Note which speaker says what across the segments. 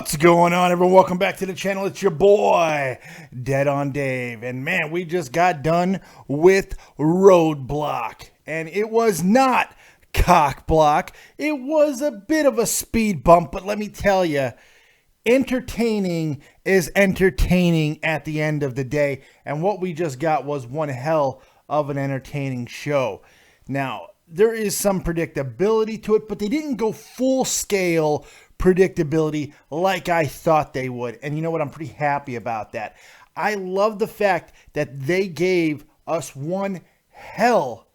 Speaker 1: What's going on, everyone? Welcome back to the channel. It's your boy, Dead on Dave. And man, we just got done with RoadBlock. And it was not cock block. It was a bit of a speed bump, but let me tell you, entertaining is entertaining at the end of the day. And what we just got was one hell of an entertaining show. Now, there is some predictability to it, but they didn't go full scale predictability like I thought they would. And you know what? I'm pretty happy about that. I love the fact that they gave us one hell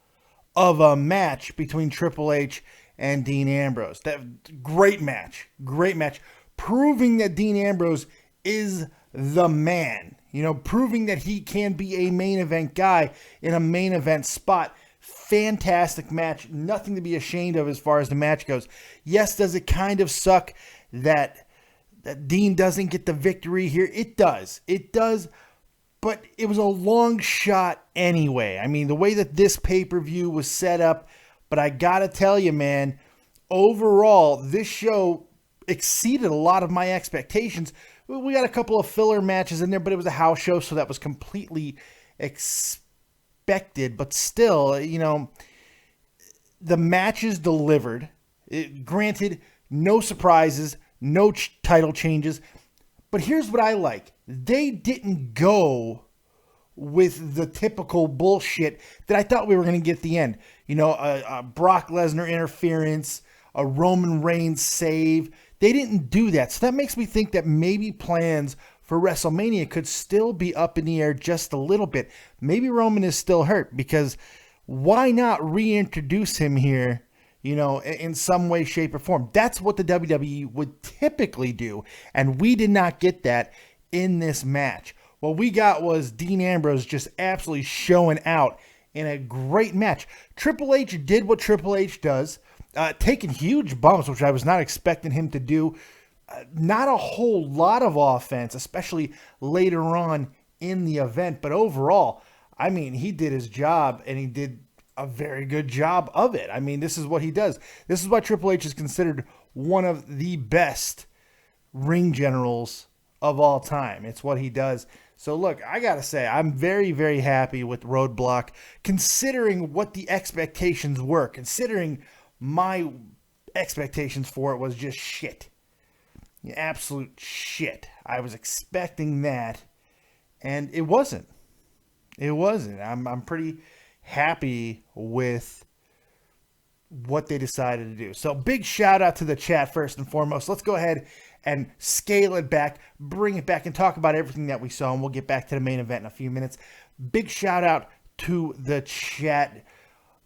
Speaker 1: of a match between Triple H and Dean Ambrose. That great match, proving that Dean Ambrose is the man. You know, proving that he can be a main event guy in a main event spot. Fantastic match. Nothing to be ashamed of as far as the match goes. Yes, does it kind of suck that Dean doesn't get the victory here? It does. It does. But it was a long shot anyway. I mean, the way that this pay-per-view was set up. But I got to tell you, man, overall, this show exceeded a lot of my expectations. We got a couple of filler matches in there, but it was a house show, so that was completely expected. But still, you know, the matches delivered. Granted, no surprises, no title changes. But here's what I like. They didn't go with the typical bullshit that I thought we were going to get at the end. You know, a Brock Lesnar interference, a Roman Reigns save. They didn't do that. So that makes me think that maybe plans for WrestleMania could still be up in the air just a little bit. Maybe Roman is still hurt, because why not reintroduce him here, you know, in some way, shape, or form? That's what the WWE would typically do, and we did not get that in this match. What we got was Dean Ambrose just absolutely showing out in a great match. Triple H did what Triple H does, taking huge bumps, which I was not expecting him to do. Not a whole lot of offense, especially later on in the event. But overall, I mean, he did his job, and he did a very good job of it. I mean, this is what he does. This is why Triple H is considered one of the best ring generals of all time. It's what he does. So look, I got to say, I'm very, very happy with RoadBlock, considering what the expectations were, considering my expectations for it was just shit. Absolute shit. I was expecting that, and it wasn't. It wasn't. I'm pretty happy with what they decided to do. So big shout out to the chat first and foremost. Let's go ahead and scale it back, bring it back, and talk about everything that we saw, and we'll get back to the main event in a few minutes. Big shout out to the chat.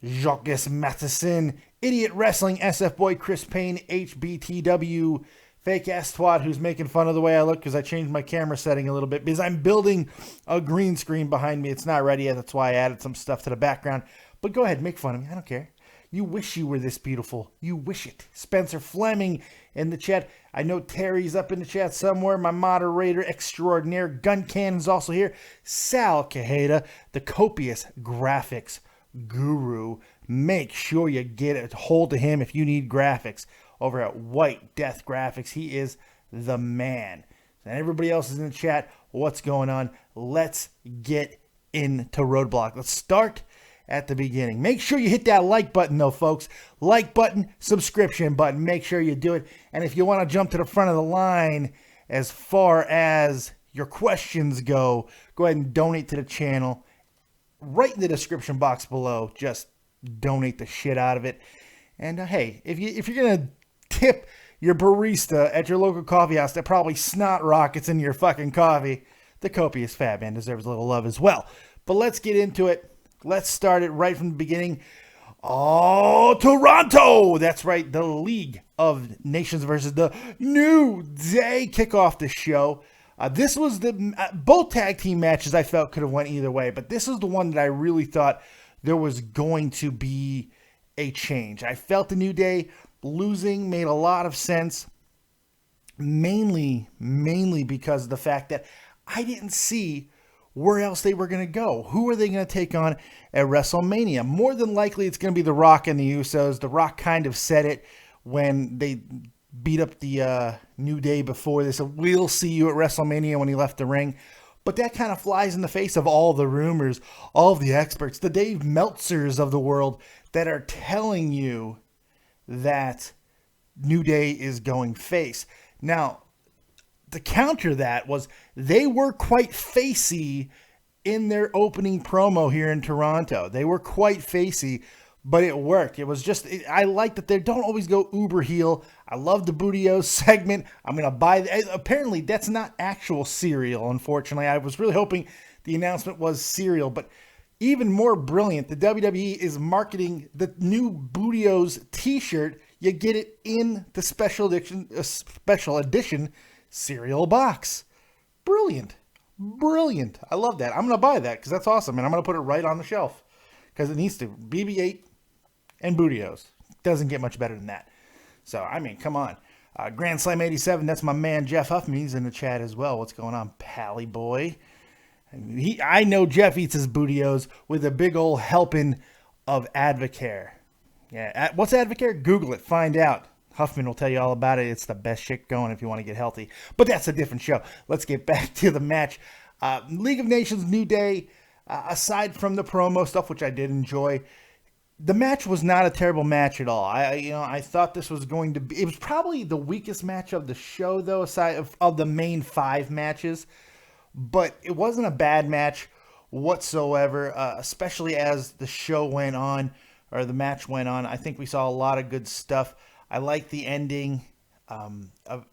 Speaker 1: Jacques Matheson, Idiot Wrestling, SF Boy, Chris Payne, HBTW, Fake Ass Twat, who's making fun of the way I look because I changed my camera setting a little bit because I'm building a green screen behind me. It's not ready yet. That's why I added some stuff to the background. But go ahead, make fun of me. I don't care. You wish you were this beautiful. You wish it. Spencer Fleming in the chat. I know Terry's up in the chat somewhere. My moderator extraordinaire. Gun Cannon's also here. Sal Cajeda, the copious graphics guru. Make sure you get a hold of him if you need graphics over at White Death Graphics. He is the man. And everybody else is in the chat. What's going on? Let's get into RoadBlock. Let's start at the beginning. Make sure you hit that like button though, folks. Like button, subscription button. Make sure you do it. And if you want to jump to the front of the line as far as your questions go, go ahead and donate to the channel. Right in the description box below. Just donate the shit out of it. And hey, if you're gonna tip your barista at your local coffee house that probably snot rockets in your fucking coffee, the copious fat man deserves a little love as well. But let's get into it. Let's start it right from the beginning. Oh, Toronto! That's right, the League of Nations versus the New Day kick off the show. This was both tag team matches I felt could have went either way, but this is the one that I really thought there was going to be a change. I felt the New Day losing made a lot of sense, mainly because of the fact that I didn't see where else they were going to go. Who are they going to take on at WrestleMania? More than likely, it's going to be The Rock and the Usos. The Rock kind of said it when they beat up the New Day before. They said, we'll see you at WrestleMania when he left the ring. But that kind of flies in the face of all the rumors, all of the experts, the Dave Meltzers of the world that are telling you that New Day is going face. Now, the counter that was they were quite facey in their opening promo here in Toronto. They were quite facey, but it worked. It was just, I like that they don't always go uber heel. I love the Bootios segment. I'm going to buy, apparently that's not actual cereal, unfortunately. I was really hoping the announcement was cereal, but even more brilliant, the WWE is marketing the new Bootios t-shirt. You get it in the special edition cereal box. Brilliant. I love that. I'm going to buy that because that's awesome, and I'm going to put it right on the shelf because it needs to. BB-8 and Bootios. Doesn't get much better than that. So, I mean, come on. Grand Slam 87, that's my man Jeff Huffman. He's in the chat as well. What's going on, Pally boy? I know Jeff eats his Bootios with a big old helping of Advocare. Yeah, what's Advocare? Google it. Find out. Huffman will tell you all about it. It's the best shit going if you want to get healthy. But that's a different show. Let's get back to the match. League of Nations, New Day, aside from the promo stuff, which I did enjoy, the match was not a terrible match at all. I thought this was going to be... It was probably the weakest match of the show, though, aside of the main 5 matches. But it wasn't a bad match whatsoever, especially as the show went on, or the match went on. I think we saw a lot of good stuff. I like the ending, of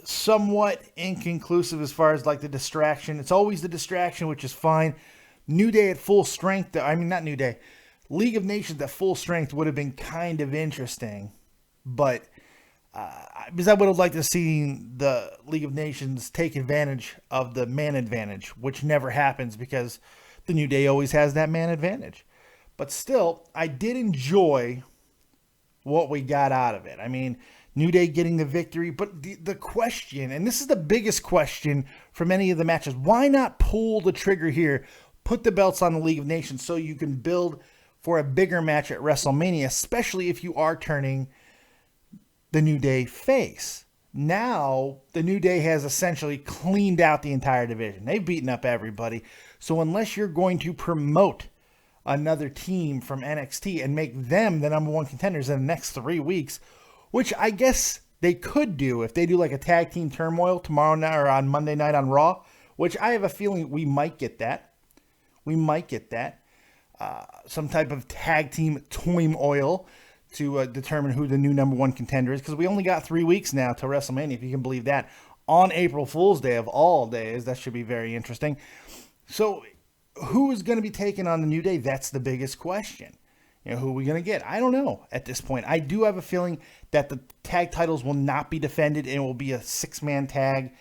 Speaker 1: somewhat inconclusive as far as like the distraction. It's always the distraction, which is fine. New Day at full strength. I mean, not New Day. League of Nations at full strength would have been kind of interesting, but because I would have liked to see the League of Nations take advantage of the man advantage, which never happens because the New Day always has that man advantage. But still, I did enjoy what we got out of it. I mean, New Day getting the victory, but the question, and this is the biggest question from any of the matches, why not pull the trigger here, put the belts on the League of Nations so you can build for a bigger match at WrestleMania, especially if you are turning the New Day face. Now, the New Day has essentially cleaned out the entire division. They've beaten up everybody. So unless you're going to promote another team from NXT and make them the number 1 contenders in the next 3 weeks, which I guess they could do if they do like a tag team turmoil tomorrow night or on Monday night on Raw, which I have a feeling we might get that. Some type of tag team turmoil to determine who the new number 1 contender is, because we only got 3 weeks now to WrestleMania, if you can believe that, on April Fool's Day of all days. That should be very interesting. So who is going to be taking on the New Day? That's the biggest question. Who are we going to get? I don't know at this point. I do have a feeling that the tag titles will not be defended and it will be a 6-man tag,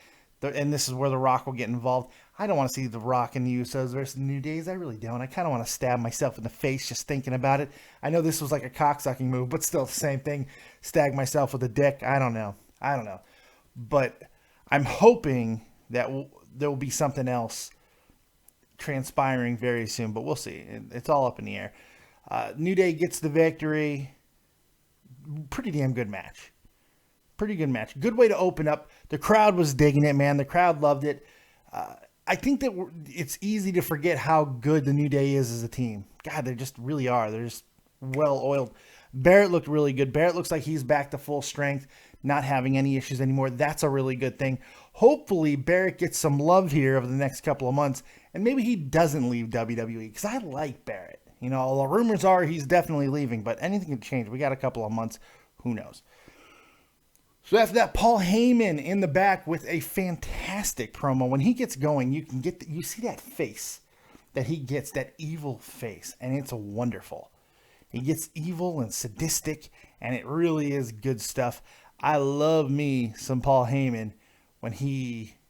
Speaker 1: and this is where The Rock will get involved. I don't want to see The Rock and the Usos versus the New Days. I really don't. I kind of want to stab myself in the face just thinking about it. I know this was like a cocksucking move, but still the same thing. Stab myself with a dick. I don't know. But I'm hoping that there will be something else transpiring very soon, but we'll see. It's all up in the air. New Day gets the victory. Pretty damn good match. Good way to open up. The crowd was digging it, man. The crowd loved it. I think that it's easy to forget how good the New Day is as a team. God, they just really are. They're just well-oiled. Barrett looked really good. Barrett looks like he's back to full strength, not having any issues anymore. That's a really good thing. Hopefully, Barrett gets some love here over the next couple of months, and maybe he doesn't leave WWE, because I like Barrett. The rumors are he's definitely leaving, but anything can change. We got a couple of months. Who knows? So after that, Paul Heyman in the back with a fantastic promo. When he gets going, you see that face that he gets, that evil face, and it's wonderful. He gets evil and sadistic, and it really is good stuff. I love me some Paul Heyman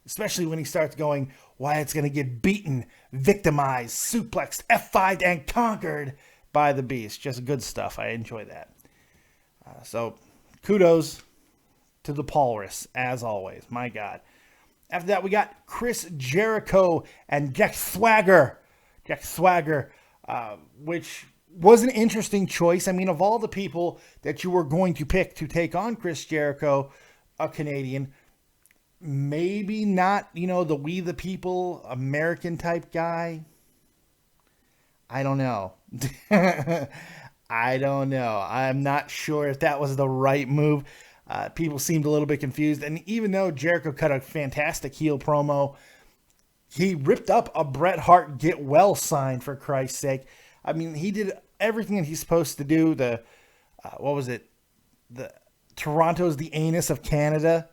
Speaker 1: especially when he starts going, Wyatt's going to get beaten, victimized, suplexed, F5'd, and conquered by the Beast. Just good stuff. I enjoy that. So kudos to the Paulrus, as always. My God. After that, we got Chris Jericho and Jack Swagger. Which was an interesting choice. I mean, of all the people that you were going to pick to take on Chris Jericho, a Canadian, maybe not, the We the People American type guy. I don't know. I don't know. I'm not sure if that was the right move. People seemed a little bit confused. And even though Jericho cut a fantastic heel promo, he ripped up a Bret Hart get well sign, for Christ's sake. I mean, he did everything that he's supposed to do. What was it? The Toronto's the anus of Canada,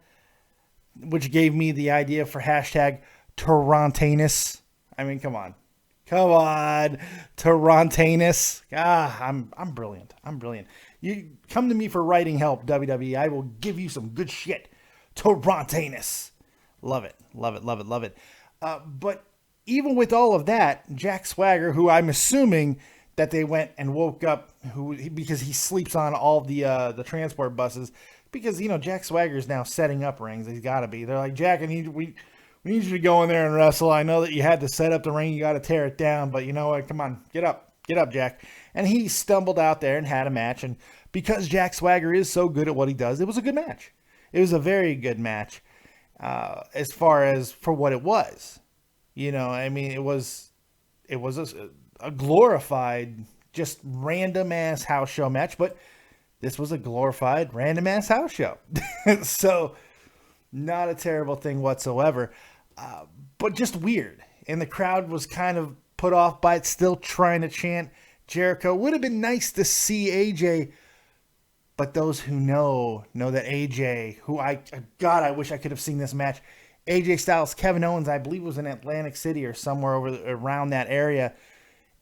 Speaker 1: which gave me the idea for hashtag Torontanus. I mean, come on, Torontanus. I'm brilliant. You come to me for writing help, WWE. I will give you some good shit. Torontanus. Love it. But even with all of that, Jack Swagger, who I'm assuming that they went and woke up, because he sleeps on all the transport buses, because Jack Swagger is now setting up rings. He's got to be. They're like, Jack, we need you to go in there and wrestle. I know that you had to set up the ring, you got to tear it down, but you know what? Come on, get up, Jack. And he stumbled out there and had a match. And because Jack Swagger is so good at what he does, it was a good match. It was a very good match. As far as for what it was, I mean, it was a glorified, just random ass house show match, but this was a glorified random ass house show. So not a terrible thing whatsoever, but just weird. And the crowd was kind of put off by it, still trying to chant Jericho. Would have been nice to see AJ, but those who know that AJ, I wish I could have seen this match. AJ Styles, Kevin Owens, I believe was in Atlantic City or somewhere around that area.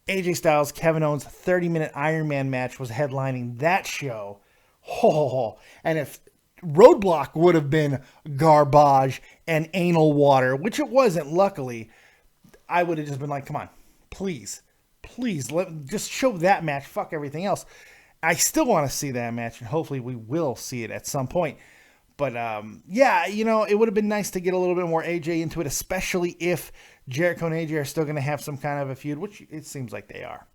Speaker 1: AJ Styles, Kevin Owens, 30-minute Iron Man match was headlining that show. And if RoadBlock would have been garbage and anal water, which it wasn't, luckily, I would have just been like, come on, please, just show that match. Fuck everything else. I still want to see that match, and hopefully we will see it at some point. But, it would have been nice to get a little bit more AJ into it, especially if Jericho and AJ are still going to have some kind of a feud, which it seems like they are.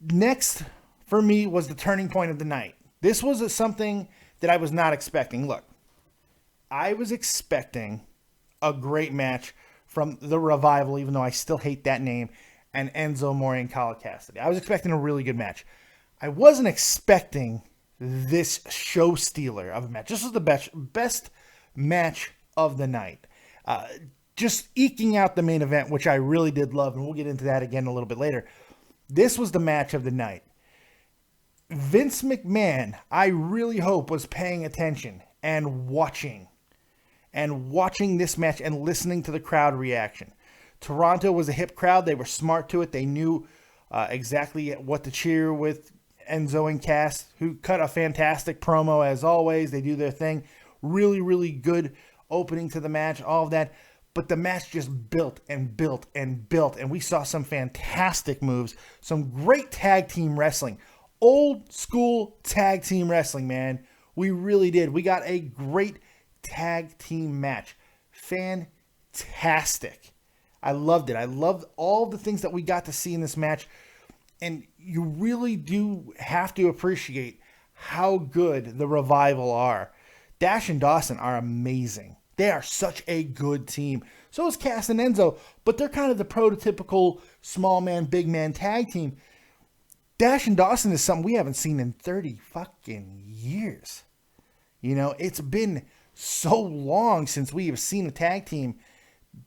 Speaker 1: Next, for me, was the turning point of the night. This was something that I was not expecting. Look, I was expecting a great match from the Revival, even though I still hate that name, and Enzo Amore and Kyle Cassidy. I was expecting a really good match. I wasn't expecting this show stealer of a match. This was the best match of the night. Just eking out the main event, which I really did love, and we'll get into that again a little bit later. This was the match of the night. Vince McMahon, I really hope, was paying attention and watching this match and listening to the crowd reaction. Toronto was a hip crowd. They were smart to it. They knew exactly what to cheer with Enzo and Cass, who cut a fantastic promo as always. They do their thing. Really, really good opening to the match, all of that. But the match just built and built and built. And we saw some fantastic moves, some great tag team wrestling. Old school tag team wrestling, man. We really did. We got a great tag team match. Fantastic. I loved it. I loved all the things that we got to see in this match. And you really do have to appreciate how good the Revival are. Dash and Dawson are amazing. They are such a good team. So is Cass and Enzo, but they're kind of the prototypical small man, big man tag team. Dash and Dawson is something we haven't seen in 30 fucking years. It's been so long since we have seen a tag team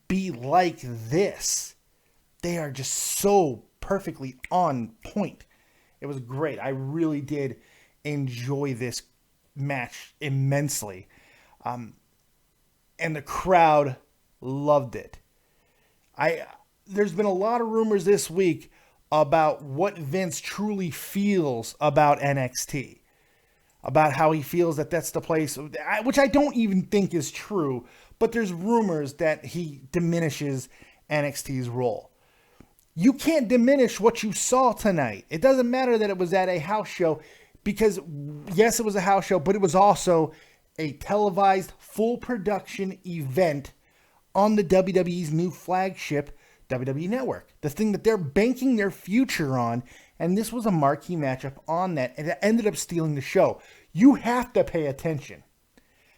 Speaker 1: be like this. They are just so perfectly on point. It was great. I really did enjoy this match immensely. And the crowd loved it. There's been a lot of rumors this week about what Vince truly feels about NXT. About how he feels that that's the place, which I don't even think is true, but there's rumors that he diminishes NXT's role. You can't diminish what you saw tonight. It doesn't matter that it was at a house show, because yes, it was a house show, but it was also a televised full production event on the WWE's new flagship WWE Network, the thing that they're banking their future on. And this was a marquee matchup on that, and it ended up stealing the show. You have to pay attention.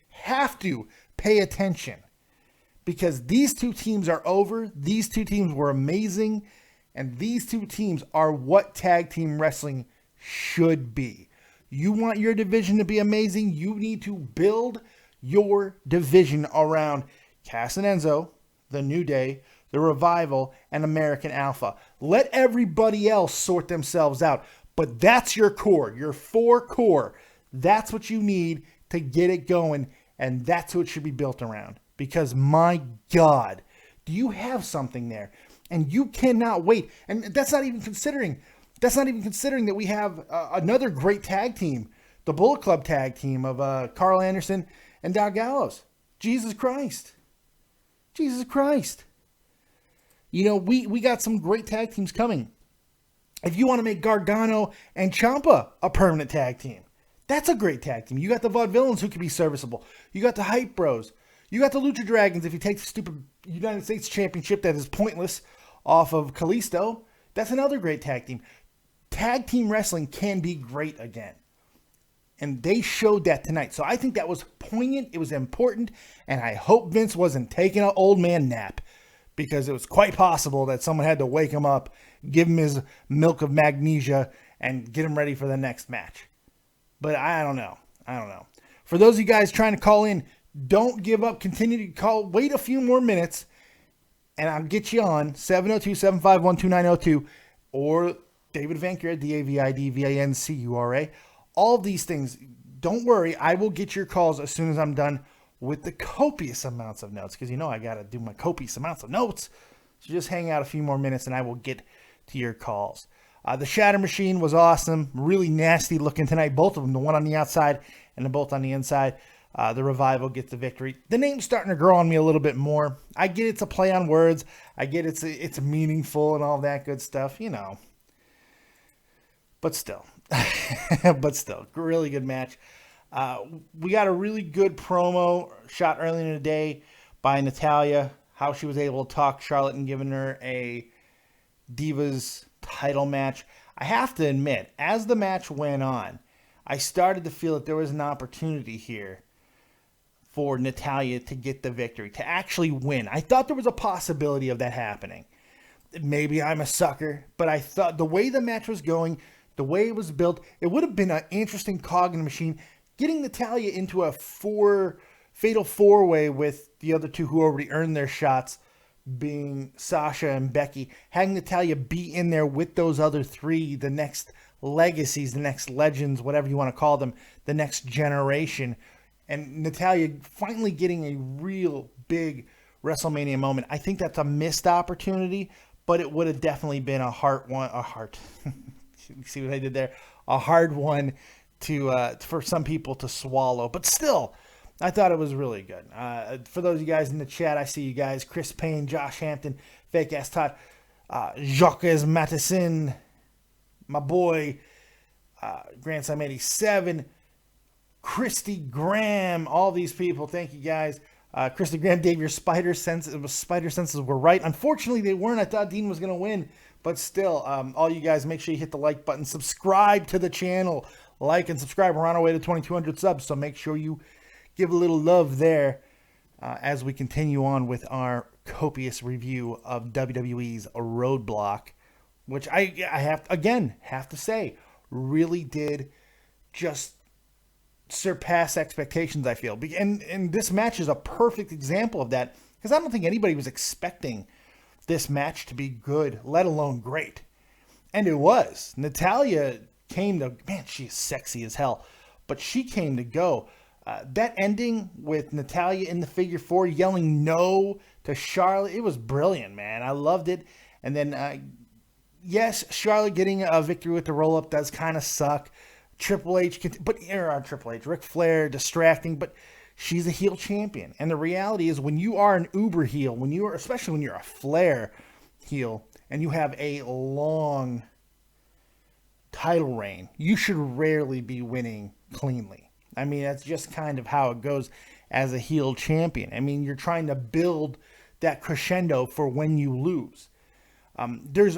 Speaker 1: Have to pay attention. Because these two teams are over. These two teams were amazing. And these two teams are what tag team wrestling should be. You want your division to be amazing? You need to build your division around Cass and Enzo, the New Day, the Revival, and American Alpha. Let everybody else sort themselves out. But that's your core, your 4 core. That's what you need to get it going. And that's what it should be built around. Because my God, do you have something there? And you cannot wait. And that's not even considering that we have another great tag team, the Bullet Club tag team of Carl Anderson and Doc Gallows. Jesus Christ. Jesus Christ. You know, we got some great tag teams coming. If you want to make Gargano and Ciampa a permanent tag team, that's a great tag team. You got the Vaudevillains who can be serviceable. You got the Hype Bros. You got the Lucha Dragons if you take the stupid United States Championship that is pointless off of Kalisto. That's another great tag team. Tag team wrestling can be great again. And they showed that tonight. So I think that was poignant. It was important. And I hope Vince wasn't taking an old man nap. Because it was quite possible that someone had to wake him up, give him his milk of magnesia, and get him ready for the next match. But I don't know. For those of you guys trying to call in, don't give up. Continue to call. Wait a few more minutes. And I'll get you on 702-751-2902 or David Vancura, DAVIDVANCURA. All these things, don't worry. I will get your calls as soon as I'm done with the copious amounts of notes. Because you know I got to do my copious amounts of notes. So just hang out a few more minutes and I will get to your calls. The Shatter Machine was awesome. Really nasty looking tonight. Both of them, the one on the outside and the both on the inside. The Revival gets the victory. The name's starting to grow on me a little bit more. I get it's a play on words. I get it's meaningful and all that good stuff, you know. But still. Really good match. We got a really good promo shot earlier in the day by Natalya. How she was able to talk Charlotte and giving her a Divas title match. I have to admit, as the match went on, I started to feel that there was an opportunity here for Natalya to get the victory, to actually win. I thought there was a possibility of that happening. Maybe I'm a sucker, but I thought the way the match was going, the way it was built, it would have been an interesting cog in the machine. Getting Natalya into a fatal four-way with the other two who already earned their shots, being Sasha and Becky, having Natalya be in there with those other three, the next legacies, the next legends, whatever you want to call them, the next generation, and Natalya finally getting a real big WrestleMania moment. I think that's a missed opportunity, but it would have definitely been a hard one. See what I did there? A hard one for some people to swallow, but still, I thought it was really good. For those of you guys in the chat, I see you guys: Chris Payne, Josh Hampton, Fake Ass Todd, Jacques Matheson, my boy, Grandson 87, Christy Graham, all these people. Thank you guys. Christy Graham, Dave, your spider senses were right. Unfortunately, they weren't. I thought Dean was going to win, but still, all you guys, make sure you hit the like button, subscribe to the channel, like and subscribe. We're on our way to 2,200 subs, so make sure you give a little love there as we continue on with our copious review of WWE's RoadBlock, which I have to say really did just surpass expectations, I feel. And this match is a perfect example of that, because I don't think anybody was expecting this match to be good, let alone great. And it was. Natalya came to, man, she is sexy as hell, but she came to go. That ending with Natalya in the figure four yelling no to Charlotte, it was brilliant, man. I loved it. And then, yes, Charlotte getting a victory with the roll-up does kind of suck. Ric Flair distracting, but she's a heel champion. And the reality is, when you are an uber heel, especially when you're a Flair heel, and you have a long title reign, you should rarely be winning cleanly. I mean, that's just kind of how it goes as a heel champion. I mean, you're trying to build that crescendo for when you lose. There's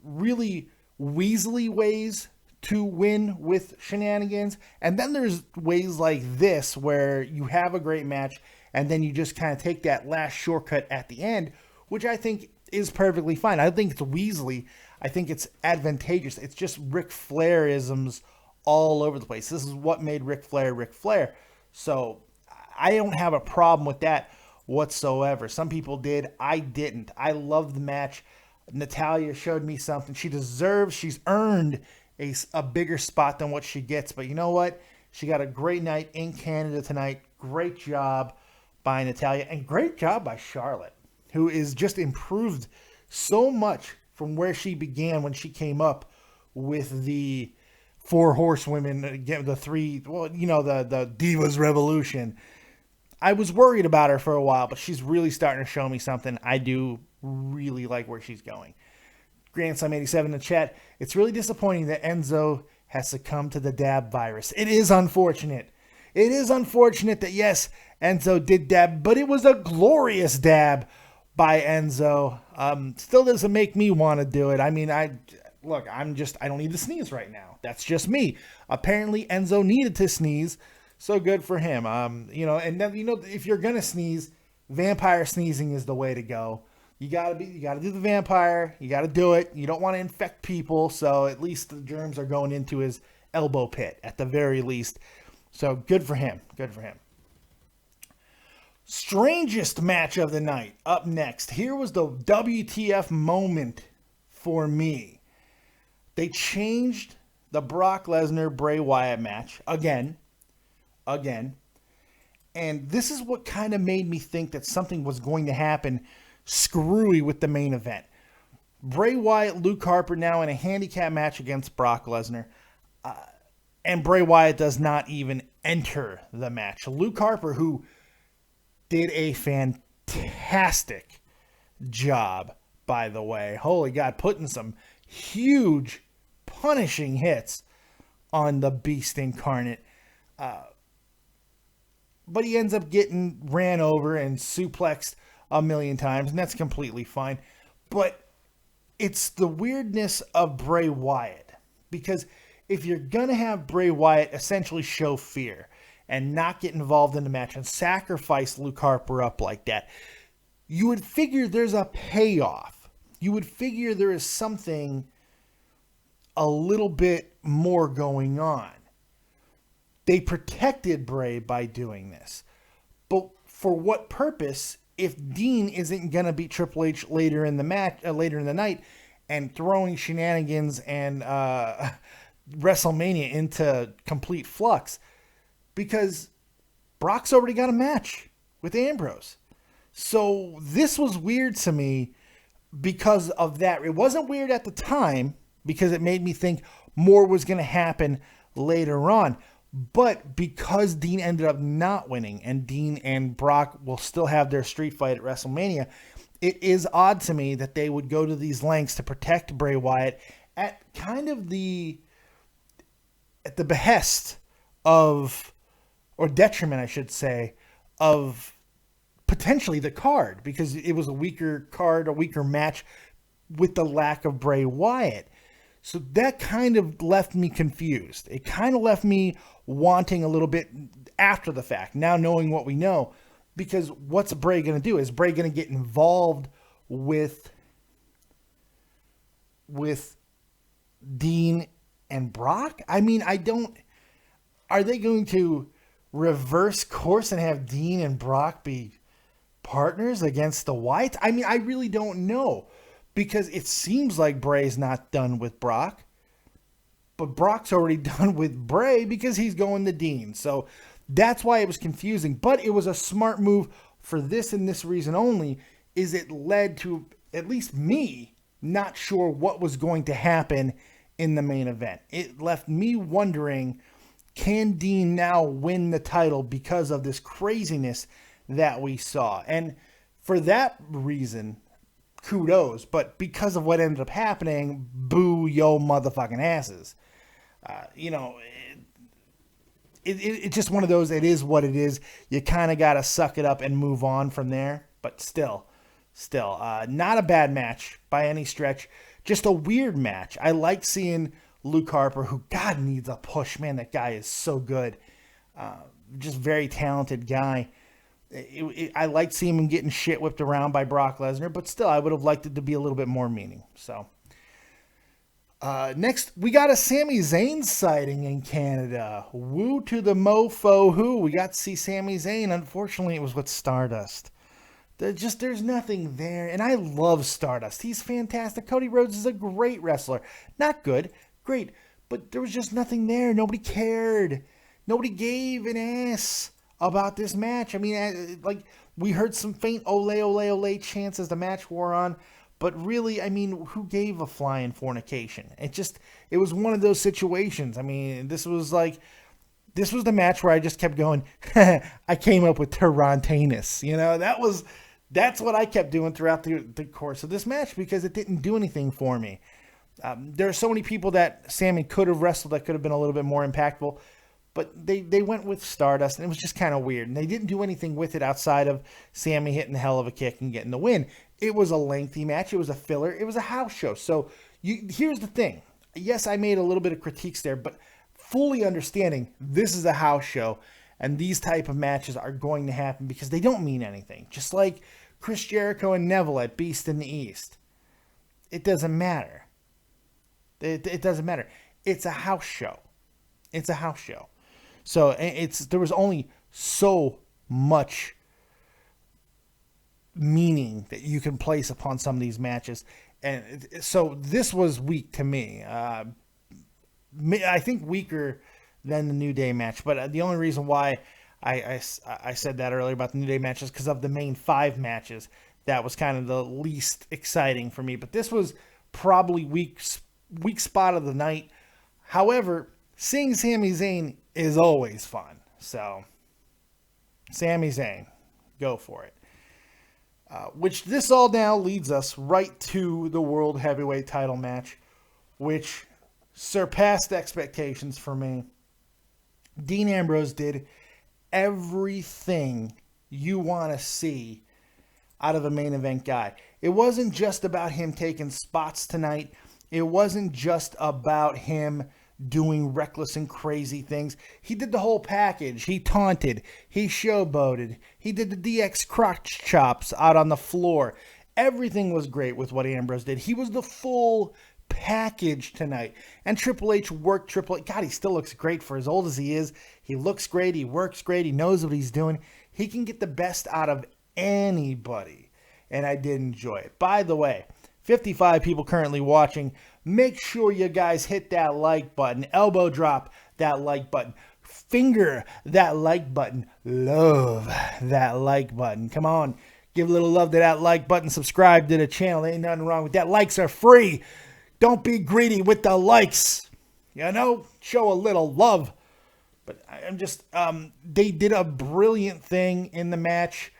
Speaker 1: really weaselly ways to win with shenanigans, and then there's ways like this where you have a great match and then you just kind of take that last shortcut at the end, which I think is perfectly fine. I think it's weaselly. I think it's advantageous. It's just Ric Flair-isms all over the place. This is what made Ric Flair Ric Flair. So I don't have a problem with that whatsoever. Some people did. I didn't. I loved the match. Natalya showed me something. She's earned a bigger spot than what she gets. But you know what? She got a great night in Canada tonight. Great job by Natalya. And great job by Charlotte, who is just improved so much from where she began when she came up with the 4 horsewomen, again, the Divas Revolution. I was worried about her for a while, but she's really starting to show me something. I do really like where she's going. Grandson87 in the chat. It's really disappointing that Enzo has succumbed to the dab virus. It is unfortunate. It is unfortunate that, yes, Enzo did dab, but it was a glorious dab by Enzo. Still doesn't make me want to do it. I mean, I don't need to sneeze right now. That's just me. Apparently Enzo needed to sneeze, so good for him. And then, if you're going to sneeze, vampire sneezing is the way to go. You gotta do the vampire. You gotta do it. You don't want to infect people, so at least the germs are going into his elbow pit at the very least. So good for him. Good for him. Strangest match of the night up next. Here was the WTF moment for me. They changed the Brock Lesnar Bray Wyatt match again. And this is what kind of made me think that something was going to happen screwy with the main event. Bray Wyatt, Luke Harper now in a handicap match against Brock Lesnar. And Bray Wyatt does not even enter the match. Luke Harper, who did a fantastic job, by the way. Holy God, putting some huge punishing hits on the Beast Incarnate. But he ends up getting ran over and suplexed a million times, and that's completely fine. But it's the weirdness of Bray Wyatt, because if you're going to have Bray Wyatt essentially show fear and not get involved in the match and sacrifice Luke Harper up like that, you would figure there's a payoff. You would figure there is something a little bit more going on. They protected Bray by doing this. But for what purpose if Dean isn't going to beat Triple H later in the match, later in the night, and throwing shenanigans and WrestleMania into complete flux? Because Brock's already got a match with Ambrose. So this was weird to me because of that. It wasn't weird at the time because it made me think more was going to happen later on. But because Dean ended up not winning and Dean and Brock will still have their street fight at WrestleMania, it is odd to me that they would go to these lengths to protect Bray Wyatt at kind of the behest of, or detriment, I should say, of potentially the card, because it was a weaker card, a weaker match with the lack of Bray Wyatt. So that kind of left me confused. It kind of left me wanting a little bit after the fact, now knowing what we know, because what's Bray going to do? Is Bray going to get involved with Dean and Brock? I mean, are they going to reverse course and have Dean and Brock be partners against the Wyatts? I mean, I really don't know. Because it seems like Bray's not done with Brock. But Brock's already done with Bray because he's going to Dean. So that's why it was confusing. But it was a smart move for this and this reason only, is it led to at least me not sure what was going to happen in the main event. It left me wondering, can Dean now win the title because of this craziness that we saw? And for that reason, kudos, but because of what ended up happening, boo yo motherfucking asses. It's just one of those, it is what it is. You kind of got to suck it up and move on from there, but still Still, not a bad match by any stretch. Just a weird match. I like seeing Luke Harper, who, God, needs a push. Man, that guy is so good. Just very talented guy. I liked seeing him getting shit whipped around by Brock Lesnar, but still, I would have liked it to be a little bit more meaning. So, next, we got a Sami Zayn sighting in Canada. Woo to the mofo who. We got to see Sami Zayn. Unfortunately, it was with Stardust. There's nothing there. And I love Stardust. He's fantastic. Cody Rhodes is a great wrestler. Not good, great. But there was just nothing there. Nobody cared. Nobody gave an ass about this match. I mean, like, we heard some faint ole, ole, ole chants as the match wore on. But really, I mean, who gave a flying fornication? It was one of those situations. I mean, this was the match where I just kept going, I came up with Tyrantanus. You know, that's what I kept doing throughout the course of this match because it didn't do anything for me. There are so many people that Sami could have wrestled that could have been a little bit more impactful, but they went with Stardust, and it was just kind of weird. And they didn't do anything with it outside of Sami hitting the hell of a kick and getting the win. It was a lengthy match. It was a filler. It was a house show. So here's the thing. Yes, I made a little bit of critiques there, but fully understanding this is a house show and these type of matches are going to happen because they don't mean anything. Just like Chris Jericho and Neville at Beast in the East. It doesn't matter. It doesn't matter. It's a house show. It's a house show. So there was only so much meaning that you can place upon some of these matches. And so this was weak to me. I think weaker than the New Day match. But the only reason why I said that earlier about the New Day matches because of the main 5 matches. That was kind of the least exciting for me. But this was probably weak spot of the night. However, seeing Sami Zayn is always fun. So, Sami Zayn, go for it. Which this all now leads us right to the World Heavyweight title match, which surpassed expectations for me. Dean Ambrose did everything you want to see out of a main event guy. It wasn't just about him taking spots tonight. It wasn't just about him doing reckless and crazy things. He did the whole package. He taunted. He showboated. He did the DX crotch chops out on the floor. Everything was great with what Ambrose did. He was the full package tonight. And Triple H worked Triple H. God, he still looks great for as old as he is. He looks great. He works great. He knows what he's doing. He can get the best out of anybody. And I did enjoy it. By the way, 55 people currently watching. Make sure you guys hit that like button. Elbow drop that like button. Finger that like button. Love that like button. Come on. Give a little love to that like button. Subscribe to the channel. Ain't nothing wrong with that. Likes are free. Don't be greedy with the likes. You know? Show a little love. But I'm just... they did a brilliant thing in the match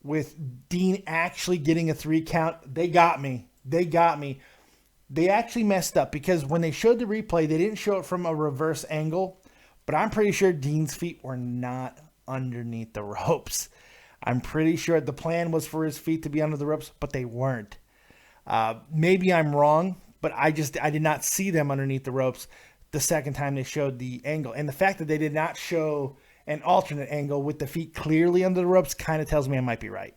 Speaker 1: with Dean actually getting a 3 count. They got me. They actually messed up because when they showed the replay, they didn't show it from a reverse angle, but I'm pretty sure Dean's feet were not underneath the ropes. I'm pretty sure the plan was for his feet to be under the ropes, but they weren't. Maybe I'm wrong, but I did not see them underneath the ropes the second time they showed the angle. And the fact that they did not show an alternate angle with the feet clearly under the ropes kind of tells me I might be right.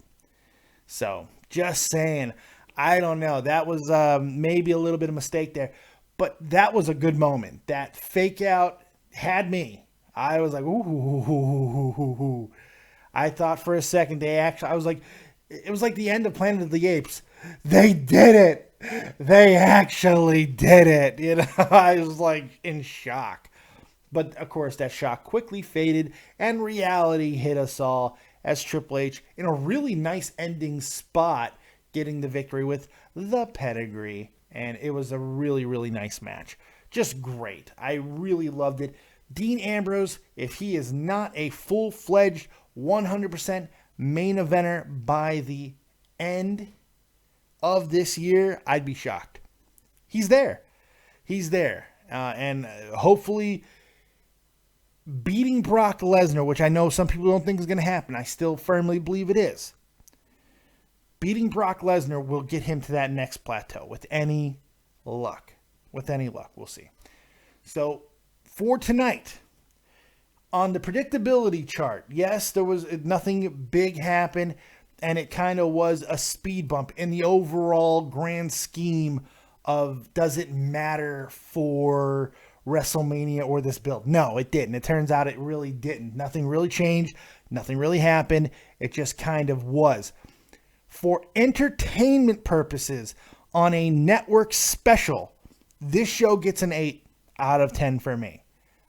Speaker 1: So, just saying. I don't know. That was maybe a little bit of a mistake there. But that was a good moment. That fake out had me. I was like, ooh. I thought for a second it was like the end of Planet of the Apes. They did it. They actually did it. You know, I was like in shock. But of course, that shock quickly faded and reality hit us all as Triple H in a really nice ending spot getting the victory with the pedigree. And it was a really, really nice match. Just great. I really loved it. Dean Ambrose, if he is not a full-fledged 100% main eventer by the end of this year, I'd be shocked. He's there. And hopefully beating Brock Lesnar, which I know some people don't think is going to happen. I still firmly believe it is. beating Brock Lesnar will get him to that next plateau with any luck. We'll see. So for tonight, on the predictability chart, yes, there was nothing big happened, and it kind of was a speed bump in the overall grand scheme of does it matter for WrestleMania or this build? No, it didn't. It turns out it really didn't. Nothing really changed. Nothing really happened. It just kind of was. For entertainment purposes, on a network special, this show gets an 8 out of 10 for me.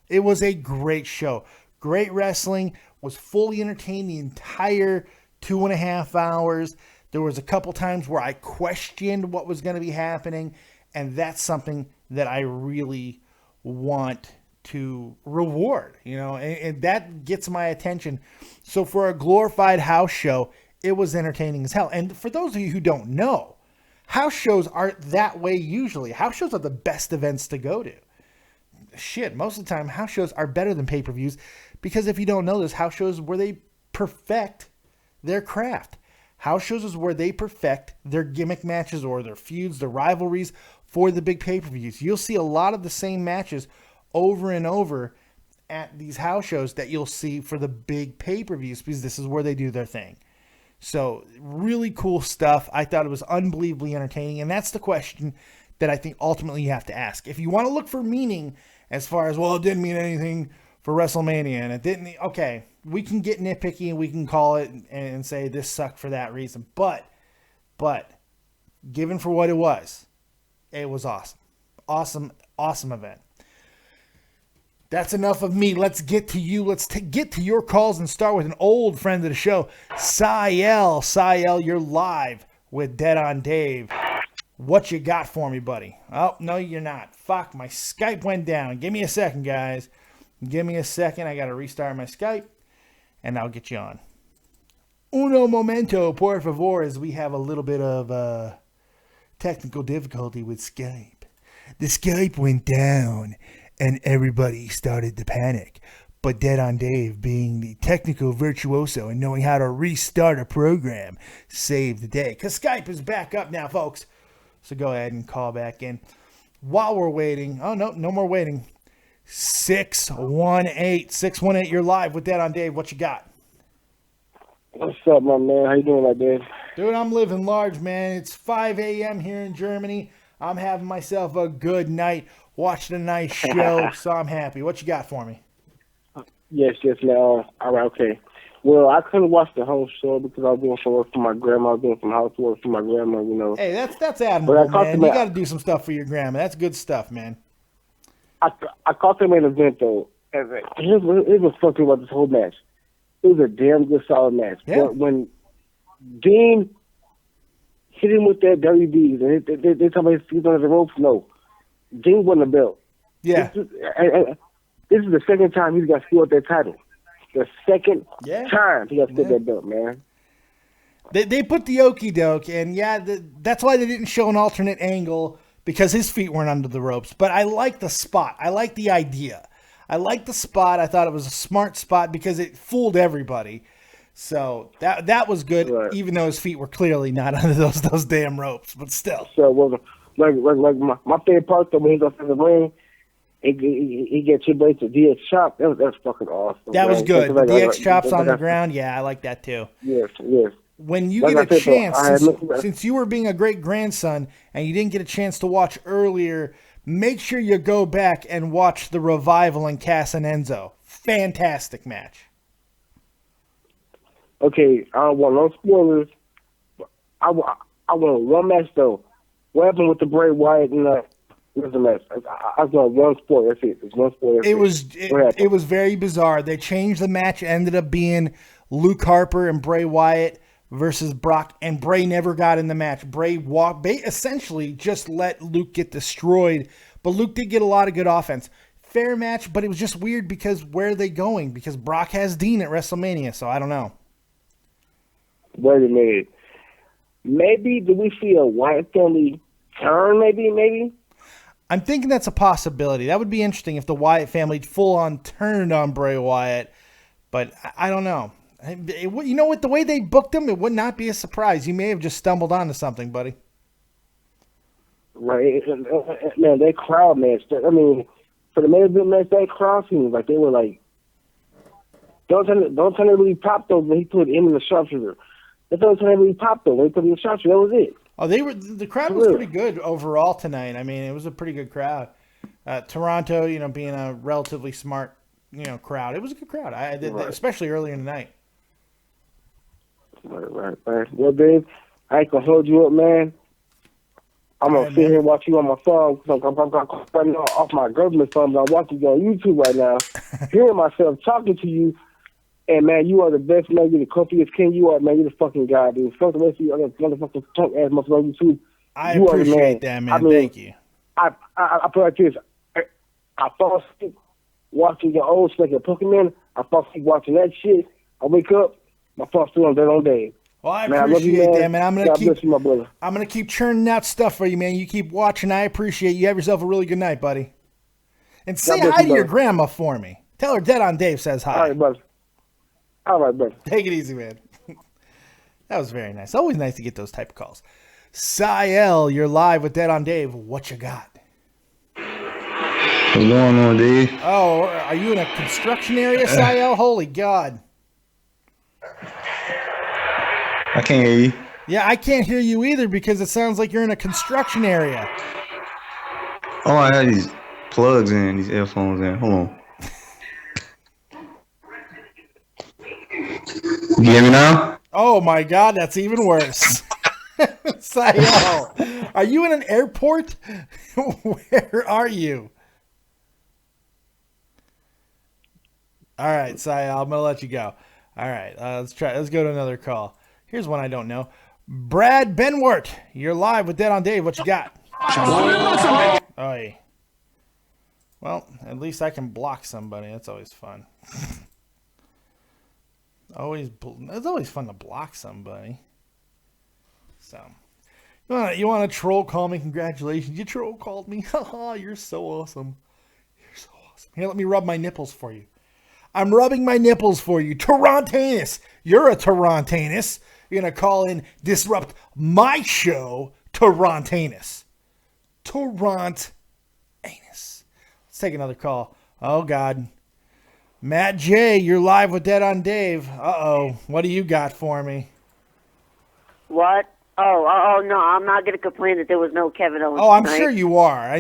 Speaker 1: It was a great show. Great wrestling. Was fully entertained the entire 2.5 hours. There was a couple times where I questioned what was going to be happening, and that's something that I really want to reward, and that gets my attention. So for a glorified house show, it was entertaining as hell. And for those of you who don't know, house shows aren't that way usually. House shows are the best events to go to. Shit, most of the time, house shows are better than pay-per-views because if you don't know this, house shows where they perfect their craft. House shows is where they perfect their gimmick matches or their feuds, their rivalries for the big pay-per-views. You'll see a lot of the same matches over and over at these house shows that you'll see for the big pay-per-views because this is where they do their thing. So really cool stuff. I thought it was unbelievably entertaining, and that's the question that I think ultimately you have to ask. If you want to look for meaning as far as, well, it didn't mean anything for WrestleMania, and it didn't, okay, we can get nitpicky and we can call it and say this sucked for that reason. But given for what it was awesome. Awesome event. That's enough of me. Let's get to you. Let's get to your calls and start with an old friend of the show, Sayel. Sayel, you're live with Dead on Dave. What you got for me, buddy? Oh, no, you're not. Fuck, my Skype went down. Give me a second, guys. Give me a second. I got to restart my Skype, and I'll get you on. Uno momento, por favor, as we have a little bit of technical difficulty with Skype. The Skype went down, and everybody started to panic. But Dead on Dave, being the technical virtuoso and knowing how to restart a program, saved the day. Because Skype is back up now, folks. So go ahead and call back in. While we're waiting, oh, no more waiting. 618, you're live with Dead on Dave. What you got?
Speaker 2: What's up, my man? How you doing like that?
Speaker 1: Dude, I'm living large, man. It's 5 a.m. here in Germany. I'm having myself a good night, watching a nice show, so I'm happy. What you got for me?
Speaker 2: Yes, man. All right, okay. Well, I couldn't watch the whole show because I was doing some work for my grandma. I was doing some housework for my grandma,
Speaker 1: Hey, that's admirable, man. You got to do some stuff for your grandma. That's good stuff, man.
Speaker 2: I caught them in an event, though. And here's what's funny about this whole match. It was a damn good, solid match.
Speaker 1: Yeah.
Speaker 2: But when Dean hit him with that WD, and they talk about he's under the ropes, no. Dean won the belt.
Speaker 1: Yeah.
Speaker 2: This is the second time he's got screwed that title. The second time he got screwed that belt, man.
Speaker 1: They put the okie doke, and that's why they didn't show an alternate angle because his feet weren't under the ropes. But I like the spot. I like the idea. I like the spot. I thought it was a smart spot because it fooled everybody. So that was good, right. Even though his feet were clearly not under those damn ropes. But still.
Speaker 2: So like my favorite part though, when he's up in the ring. He gets your blades to DX chop. That's fucking awesome.
Speaker 1: That was good. The DX chops on the ground. Yeah, I like that too.
Speaker 2: Yes.
Speaker 1: When you get a chance, since you were being a great grandson and you didn't get a chance to watch earlier, make sure you go back and watch the Revival and Cass and Enzo. Fantastic match.
Speaker 2: Okay, I don't want no spoilers. I want one match though. What happened with the Bray Wyatt and where's the match? I saw one sport. That's it. It's one sport.
Speaker 1: It was very bizarre. They changed the match. It ended up being Luke Harper and Bray Wyatt versus Brock, and Bray never got in the match. Bray essentially just let Luke get destroyed, but Luke did get a lot of good offense. Fair match, but it was just weird because where are they going? Because Brock has Dean at WrestleMania, so I don't know.
Speaker 2: Wait a minute. Maybe do we see a Wyatt family turn? Maybe.
Speaker 1: I'm thinking that's a possibility. That would be interesting if the Wyatt family full-on turned on Bray Wyatt, but I don't know. You know what? The way they booked him, it would not be a surprise. You may have just stumbled onto something, buddy.
Speaker 2: Right, man, that crowd match. I mean, for the main event match, that crowd seems like they were like, don't tell me really popped though when he put him in the sharpshooter. Don't tell me really popped though when he put him in the sharpshooter. That was it.
Speaker 1: Oh, the crowd was pretty good overall tonight. I mean, it was a pretty good crowd. Toronto, being a relatively smart, crowd. It was a good crowd. Especially earlier in the night.
Speaker 2: Right. Well, Dave, I ain't gonna hold you up, man. I'm gonna sit here and watch you on my phone. I'm right now off my government phone, but I'm watching you on YouTube right now, hearing myself talking to you. And man, you are the best, man. You're the copious king. You are, man. You're the fucking guy, dude. Fuck the rest of you other motherfucking punk ass motherfuckers on YouTube.
Speaker 1: I appreciate that, man. Thank you.
Speaker 2: I put it like this. I fall asleep watching your old stuff, your Pokemon. I fall asleep watching that shit. I wake up, my thoughts still on that on day.
Speaker 1: Well, I appreciate that, man.
Speaker 2: God bless you, my brother.
Speaker 1: I'm gonna keep churning out stuff for you, man. You keep watching. I appreciate you. Have yourself a really good night, buddy. And say hi to your grandma for me. Tell her Dead on Dave says hi.
Speaker 2: All right, brother.
Speaker 1: Take it easy, man. That was very nice. Always nice to get those type of calls. Siel, you're live with Dead on Dave. What you got?
Speaker 3: What's going on, Dave?
Speaker 1: Oh, are you in a construction area, Siel? Holy God.
Speaker 3: I can't hear you.
Speaker 1: Yeah, I can't hear you either because it sounds like you're in a construction area.
Speaker 3: Oh, I had these plugs in, these earphones in. Hold on. You hear me now?
Speaker 1: Oh my God, that's even worse. Siel, are you in an airport? Where are you? All right, Siel, I'm gonna let you go. All right, let's go to another call. Here's one I don't know. Brad Benwart, you're live with Dead on Dave. What you got? Oy. Well, at least I can block somebody. That's always fun. It's always fun to block somebody. So, you want to troll call me? Congratulations, you troll called me. Haha, you're so awesome. You're so awesome. Here, let me rub my nipples for you. I'm rubbing my nipples for you. Torontanus. You're a Torontanus. You're going to call in, disrupt my show, Torontanus. Torontanus. Let's take another call. Oh, God. Matt J., you're live with Dead on Dave. Uh-oh. What do you got for me?
Speaker 4: What? Oh, no, I'm not going to complain that there was no Kevin Owens
Speaker 1: I'm
Speaker 4: tonight.
Speaker 1: sure you are.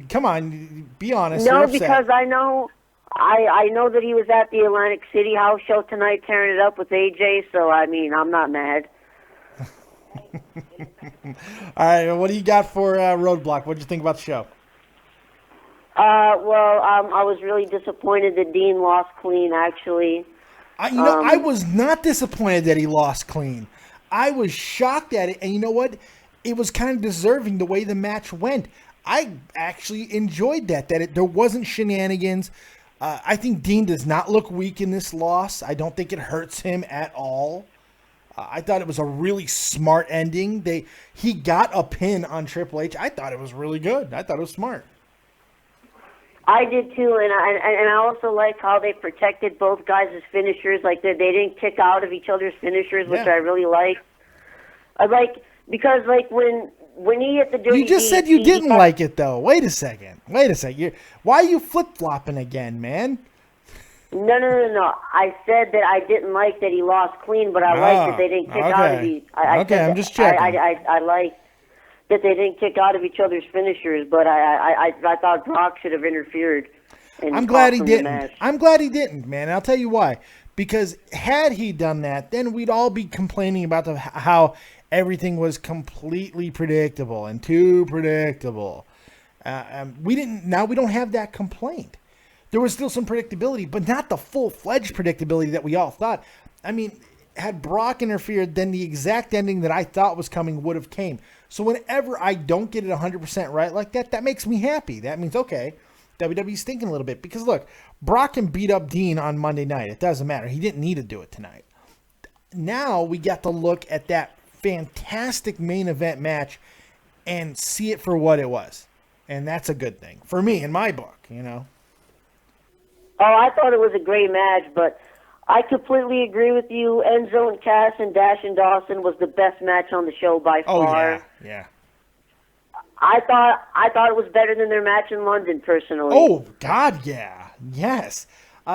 Speaker 1: Come on, be honest.
Speaker 4: No, because I know that he was at the Atlantic City house show tonight tearing it up with AJ, so, I mean, I'm not mad.
Speaker 1: All right, what do you got for Roadblock? What did you think about the show?
Speaker 4: I was really disappointed that Dean lost clean, actually.
Speaker 1: I was not disappointed that he lost clean. I was shocked at it, and you know what? It was kind of deserving the way the match went. I actually enjoyed that there wasn't shenanigans. I think Dean does not look weak in this loss. I don't think it hurts him at all. I thought it was a really smart ending. He got a pin on Triple H. I thought it was really good. I thought it was smart.
Speaker 4: I did too, and I also like how they protected both guys' finishers. Like they didn't kick out of each other's finishers, which I really liked. Because when he hit the dirty,
Speaker 1: you just said you didn't like it though. Wait a second. Why are you flip flopping again, man?
Speaker 4: No. I said that I didn't like that he lost clean, but I liked that they didn't kick out of each.
Speaker 1: I'm just checking.
Speaker 4: I liked that they didn't kick out of each other's finishers, but I thought Brock should have interfered.
Speaker 1: I'm glad he didn't. I'm glad he didn't, man. I'll tell you why. Because had he done that, then we'd all be complaining about how everything was completely predictable and too predictable. We don't have that complaint. There was still some predictability, but not the full-fledged predictability that we all thought. I mean, had Brock interfered, then the exact ending that I thought was coming would have came. So whenever I don't get it 100% right like that, that makes me happy. That means, okay, WWE's thinking a little bit. Because look, Brock can beat up Dean on Monday night. It doesn't matter. He didn't need to do it tonight. Now we got to look at that fantastic main event match and see it for what it was. And that's a good thing. For me, in my book, you know.
Speaker 4: Oh, I thought it was a great match, but I completely agree with you. Enzo and Cass and Dash and Dawson was the best match on the show by far.
Speaker 1: Oh, yeah.
Speaker 4: I thought it was better than their match in London, personally.
Speaker 1: Oh, God, yeah. Yes.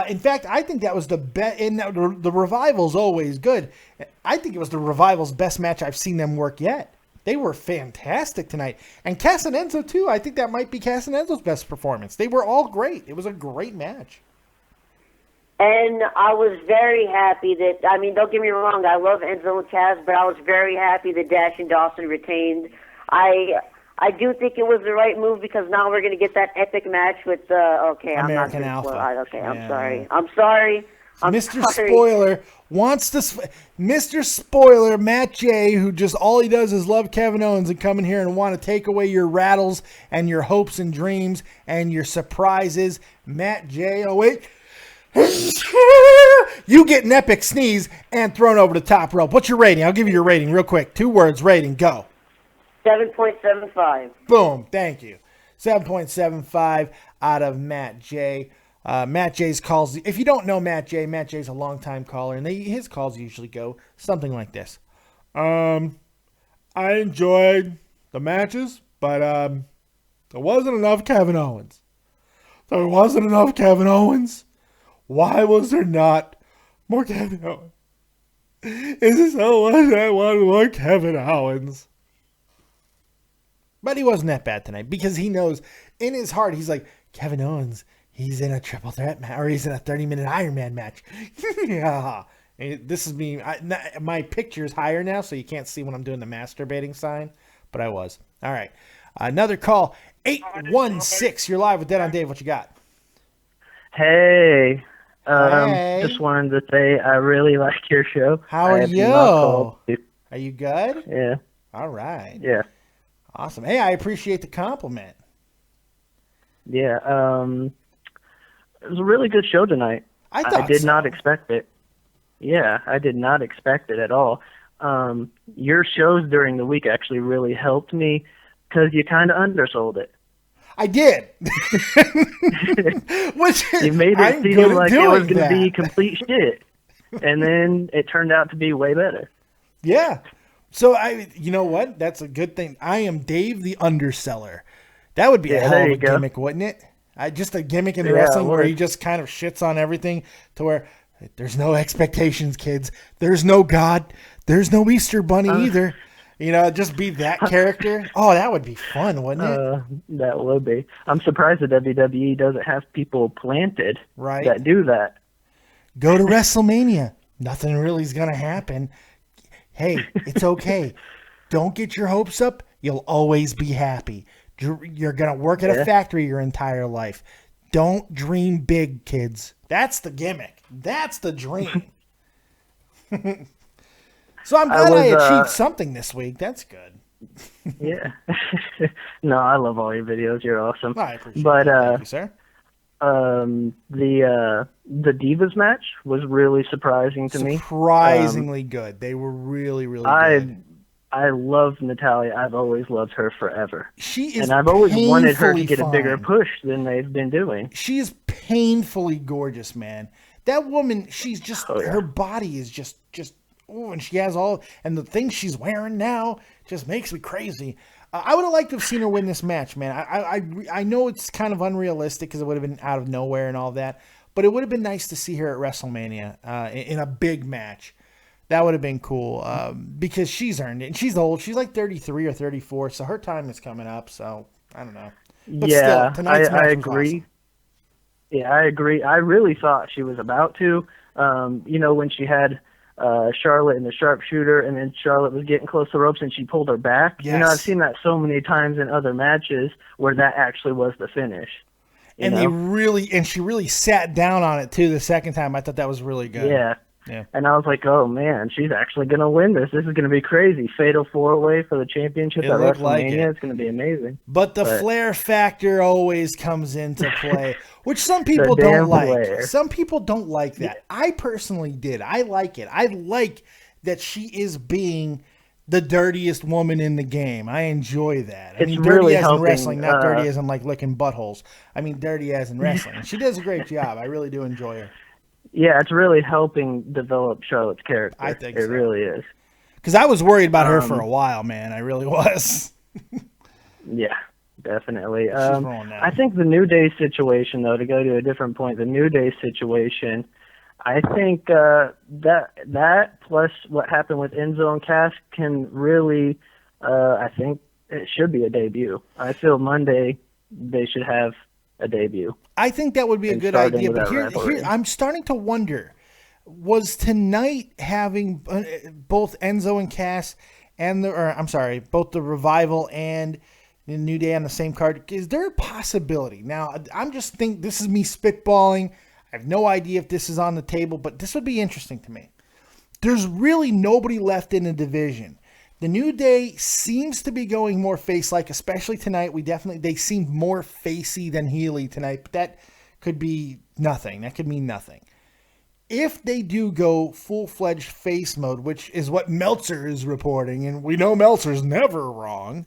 Speaker 1: In fact, I think that was the best. And the Revival's always good. I think it was the Revival's best match I've seen them work yet. They were fantastic tonight. And Cass and Enzo, too. I think that might be Cass and Enzo's best performance. They were all great. It was a great match.
Speaker 4: And I was very happy that, I mean, don't get me wrong, I love Enzo and Cass, but I was very happy that Dash and Dawson retained. I do think it was the right move because now we're going to get that epic match with
Speaker 1: American Alpha.
Speaker 4: I'm sorry.
Speaker 1: Mr. Spoiler wants to. Mr. Spoiler, Matt J, who just all he does is love Kevin Owens and come in here and want to take away your rattles and your hopes and dreams and your surprises. Matt J, oh wait. You get an epic sneeze and thrown over the top rope. What's your rating? I'll give you your rating real quick. 2 words, rating, go.
Speaker 4: 7.75.
Speaker 1: Boom. Thank you. 7.75 out of Matt J. Matt J's calls. If you don't know Matt J's a longtime caller, and his calls usually go something like this. I enjoyed the matches, but there wasn't enough Kevin Owens. There wasn't enough Kevin Owens. Why was there not more Kevin Owens? Is this so much I want more Kevin Owens? But he wasn't that bad tonight because he knows in his heart, he's like, Kevin Owens, he's in a triple threat match, or he's in a 30-minute Iron Man match. Yeah. This is me. My picture's higher now, so you can't see when I'm doing the masturbating sign, but I was. All right. Another call, 816. You're live with Dead on Dave. What you got?
Speaker 5: Hey.
Speaker 1: Hey.
Speaker 5: Just wanted to say I really like your show.
Speaker 1: How are you? Are you good?
Speaker 5: Yeah.
Speaker 1: All right.
Speaker 5: Yeah.
Speaker 1: Awesome. Hey, I appreciate the compliment.
Speaker 5: Yeah. It was a really good show tonight.
Speaker 1: I
Speaker 5: did not expect it. Yeah, I did not expect it at all. Your shows during the week actually really helped me because you kind of undersold it.
Speaker 1: I did. Which
Speaker 5: you made it seem like it was going to be complete shit. And then it turned out to be way better.
Speaker 1: Yeah. So, you know what? That's a good thing. I am Dave the Underseller. That would be a hell of a gimmick, wouldn't it? Just a gimmick in wrestling where he just kind of shits on everything to where there's no expectations, kids. There's no God. There's no Easter Bunny either. You know, just be that character. Oh, that would be fun, wouldn't it?
Speaker 5: That would be. I'm surprised that WWE doesn't have people planted that do that.
Speaker 1: Go to WrestleMania. Nothing really is going to happen. Hey, it's okay. Don't get your hopes up. You'll always be happy. You're going to work at a factory your entire life. Don't dream big, kids. That's the gimmick. That's the dream. So I'm glad I achieved something this week. That's good.
Speaker 5: Yeah. No, I love all your videos. You're awesome.
Speaker 1: I appreciate it. Thank you, sir.
Speaker 5: The Divas match was really surprising to me.
Speaker 1: Surprisingly good. They were really, really good.
Speaker 5: I love Natalya. I've always loved her forever.
Speaker 1: She is,
Speaker 5: and I've always wanted her to get a bigger push than they've been doing.
Speaker 1: She is painfully gorgeous, man. That woman, she's just her body is just and she has and the things she's wearing now just makes me crazy. I would have liked to have seen her win this match, man. I know it's kind of unrealistic because it would have been out of nowhere and all that, but it would have been nice to see her at WrestleMania in a big match. That would have been cool because she's earned it. And she's old. She's like 33 or 34, so her time is coming up. So, I don't know. But still, tonight's match was
Speaker 5: agree.
Speaker 1: Awesome.
Speaker 5: Yeah, I agree. I really thought she was about to. When she had Charlotte in the sharpshooter, and then Charlotte was getting close to the ropes, and she pulled her back.
Speaker 1: Yes.
Speaker 5: I've seen that so many times in other matches where that actually was the finish.
Speaker 1: And she really sat down on it too the second time. I thought that was really good.
Speaker 5: Yeah. And I was like, oh man, she's actually going to win this. This is going to be crazy. Fatal 4-way for the championship at WrestleMania. It's going to be amazing.
Speaker 1: But the flair factor always comes into play, which some people don't like.
Speaker 5: Flair.
Speaker 1: Some people don't like that. Yeah. I personally did. I like it. I like that she is being the dirtiest woman in the game. I enjoy that. I mean, dirty
Speaker 5: really
Speaker 1: as in
Speaker 5: helping,
Speaker 1: wrestling, not dirty as in like licking buttholes. I mean, dirty as in wrestling. She does a great job. I really do enjoy her.
Speaker 5: Yeah, it's really helping develop Charlotte's character.
Speaker 1: I think
Speaker 5: it
Speaker 1: so.
Speaker 5: really is.
Speaker 1: Because I was worried about her for a while, man. I really was.
Speaker 5: Yeah, definitely.
Speaker 1: rolling now.
Speaker 5: I think the New Day situation, though, to go to a different point, the New Day situation, I think that plus what happened with Enzo and Cass can really, I think it should be a debut. I feel Monday they should have a debut.
Speaker 1: I think that would be a good idea. But here, I'm starting to wonder, was tonight having both Enzo and Cass and both the Revival and the New Day on the same card, is there a possibility? Now, I'm just thinking, this is me spitballing. I have no idea if this is on the table, but this would be interesting to me. There's really nobody left in the division. The New Day seems to be going more face-like, especially tonight. They seemed more facey than heely tonight, but that could be nothing. That could mean nothing. If they do go full-fledged face mode, which is what Meltzer is reporting, and we know Meltzer's never wrong,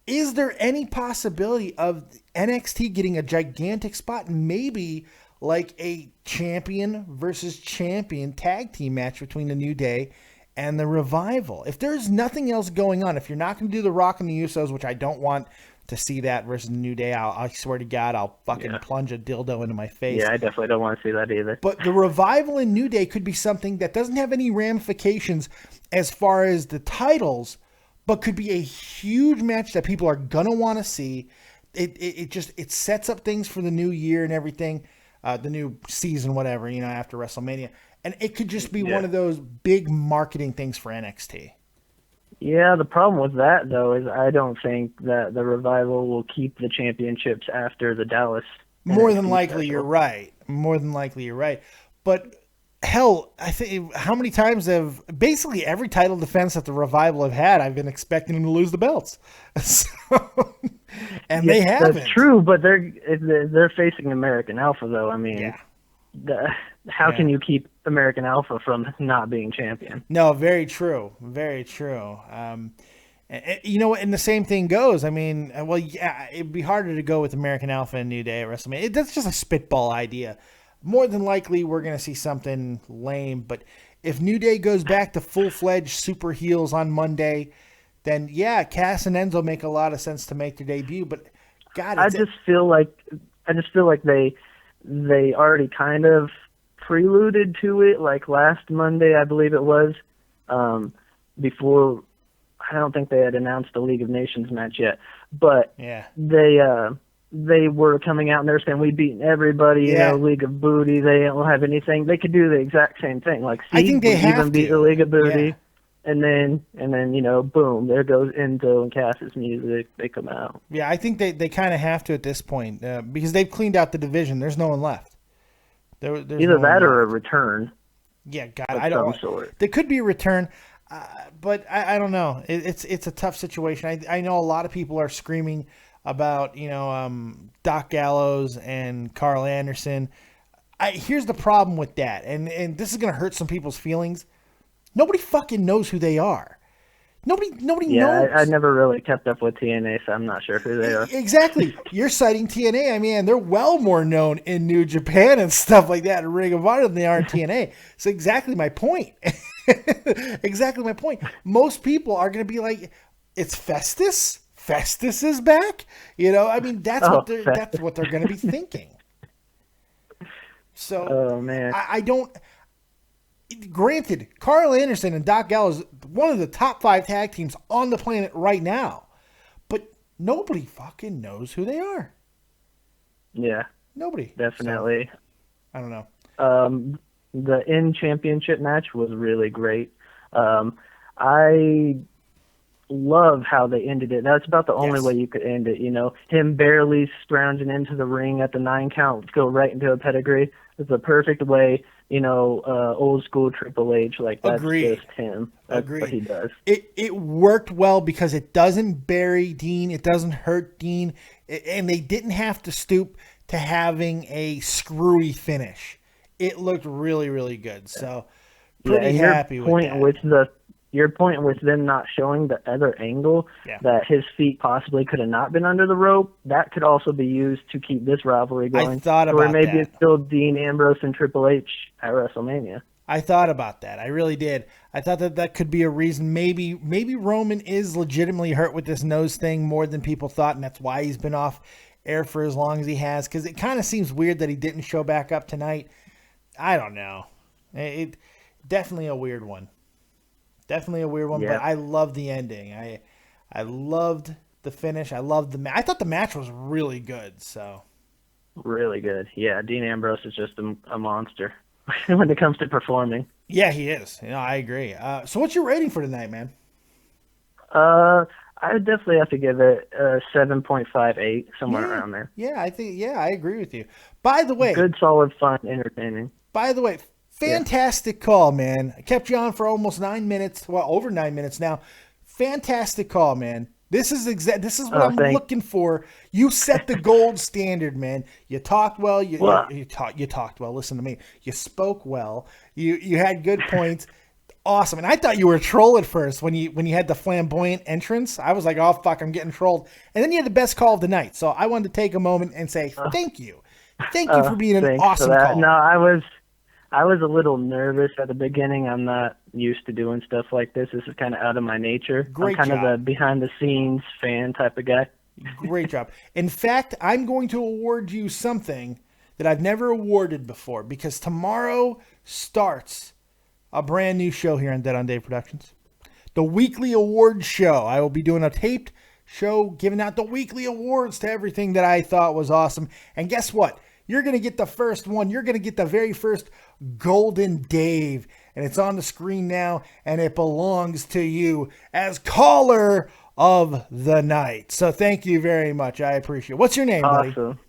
Speaker 1: is there any possibility of NXT getting a gigantic spot, maybe like a champion versus champion tag team match between the New Day and the Revival? If there's nothing else going on, if you're not going to do the Rock and the Usos, which I don't want to see that versus the New Day, I swear to God, I'll fucking plunge a dildo into my face.
Speaker 5: Yeah, I definitely don't want to see that either.
Speaker 1: But the Revival and New Day could be something that doesn't have any ramifications as far as the titles, but could be a huge match that people are gonna want to see. It sets up things for the new year and everything, the new season, whatever, after WrestleMania, and it could just be one of those big marketing things for NXT.
Speaker 5: Yeah, the problem with that, though, is I don't think that the Revival will keep the championships after the Dallas.
Speaker 1: More than likely, you're right. More than likely, you're right. But hell, I think how many times have basically every title defense that the Revival have had, I've been expecting them to lose the belts. And they haven't.
Speaker 5: That's true, but they're facing American Alpha, though. I mean, how can you keep American Alpha from not being champion?
Speaker 1: No, very true. Very true. And the same thing goes. I mean, it'd be harder to go with American Alpha and New Day at WrestleMania. That's just a spitball idea. More than likely, we're going to see something lame. But if New Day goes back to full-fledged super heels on Monday, then, Cass and Enzo make a lot of sense to make their debut. But, God,
Speaker 5: I just feel like they already kind of preluded to it, like last Monday, I believe it was, before. I don't think they had announced the League of Nations match yet, but they were coming out and they're saying we beat everybody, League of Booty. They don't have anything. They could do the exact same thing. Like,
Speaker 1: I think they have
Speaker 5: even
Speaker 1: to
Speaker 5: beat the League of Booty, and then boom, there goes Enzo and Cass's music. They come out.
Speaker 1: Yeah, I think they kind of have to at this point because they've cleaned out the division. There's no one left. There's
Speaker 5: either that or a return.
Speaker 1: Yeah, God, I don't. Some sort. There could be a return. But I don't know. It's a tough situation. I know a lot of people are screaming about Doc Gallows and Carl Anderson. Here's the problem with that, and this is gonna hurt some people's feelings. Nobody fucking knows who they are. Nobody knows.
Speaker 5: Yeah, I never really kept up with TNA, so I'm not sure who they are.
Speaker 1: Exactly. You're citing TNA. I mean, they're well more known in New Japan and stuff like that in Ring of Honor than they are in TNA. So exactly my point. Exactly my point. Most people are going to be like, it's Festus? Festus is back? I mean, that's what they're going to be thinking. So,
Speaker 5: man.
Speaker 1: I don't... Granted, Carl Anderson and Doc Gallows, one of the top 5 tag teams on the planet right now. But nobody fucking knows who they are.
Speaker 5: Yeah.
Speaker 1: Nobody.
Speaker 5: Definitely.
Speaker 1: So, I don't know.
Speaker 5: The championship match was really great. I love how they ended it. That's about the only way you could end it. Him barely scrounging into the ring at the 9 count, go right into a pedigree. It's the perfect way, old school Triple H. Like, that's just him. That's what he does.
Speaker 1: It worked well because it doesn't bury Dean. It doesn't hurt Dean. And they didn't have to stoop to having a screwy finish. It looked really, really good. So, pretty happy with that.
Speaker 5: your point with them not showing the other angle, that his feet possibly could have not been under the rope, that could also be used to keep this rivalry going.
Speaker 1: I thought about
Speaker 5: where maybe
Speaker 1: that.
Speaker 5: it's still Dean Ambrose and Triple H at WrestleMania.
Speaker 1: I thought about that. I really did. I thought that could be a reason. Maybe Roman is legitimately hurt with this nose thing more than people thought, and that's why he's been off air for as long as he has, because it kind of seems weird that he didn't show back up tonight. I don't know. It definitely a weird one. Definitely a weird one, but I love the ending. I loved the finish. I loved the match. I thought the match was really good. So
Speaker 5: really good. Yeah, Dean Ambrose is just a monster when it comes to performing.
Speaker 1: Yeah, he is. I agree. So what's your rating for tonight, man?
Speaker 5: I would definitely have to give it 7.58, somewhere around there.
Speaker 1: Yeah, I agree with you. By the way,
Speaker 5: good, solid, fun, entertaining.
Speaker 1: By the way, fantastic call, man. I kept you on for almost 9 minutes. Well, over 9 minutes now. Fantastic call, man. This is what I'm looking for. You set the gold standard, man. You talked well. You talked well. Listen to me. You spoke well. You had good points. Awesome. And I thought you were a troll at first when you had the flamboyant entrance. I was like, oh fuck, I'm getting trolled. And then you had the best call of the night. So I wanted to take a moment and say thank you. Thank you for being an awesome call.
Speaker 5: No, I was a little nervous at the beginning. I'm not used to doing stuff like this. This is kind of out of my nature.
Speaker 1: Great
Speaker 5: I'm kind
Speaker 1: job.
Speaker 5: of a behind-the-scenes fan type of guy.
Speaker 1: Great job. In fact, I'm going to award you something that I've never awarded before, because tomorrow starts a brand new show here on Dead on Dave Productions. The weekly award show. I will be doing a taped show giving out the weekly awards to everything that I thought was awesome. And guess what? You're going to get the first one. You're going to get the very first Golden Dave. And it's on the screen now, and it belongs to you as caller of the night. So thank you very much. I appreciate it. What's your name, buddy?
Speaker 5: Awesome.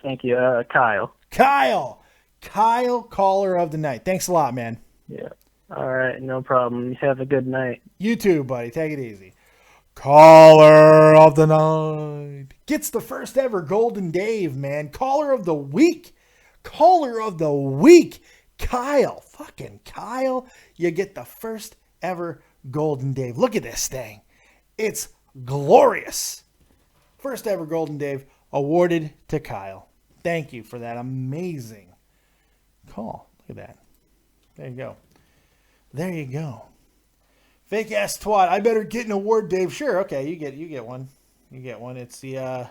Speaker 5: Thank you. Kyle.
Speaker 1: Kyle, caller of the night. Thanks a lot, man.
Speaker 5: Yeah. All right. No problem. Have a good night.
Speaker 1: You too, buddy. Take it easy. Caller of the night gets the first ever Golden Dave, man. Caller of the week. Caller of the week. Kyle. Fucking Kyle. You get the first ever Golden Dave. Look at this thing. It's glorious. First ever Golden Dave awarded to Kyle. Thank you for that amazing call. Look at that. There you go. There you go. Fake ass twat. I better get an award, Dave. Sure. Okay. You get one. You get one. It's the,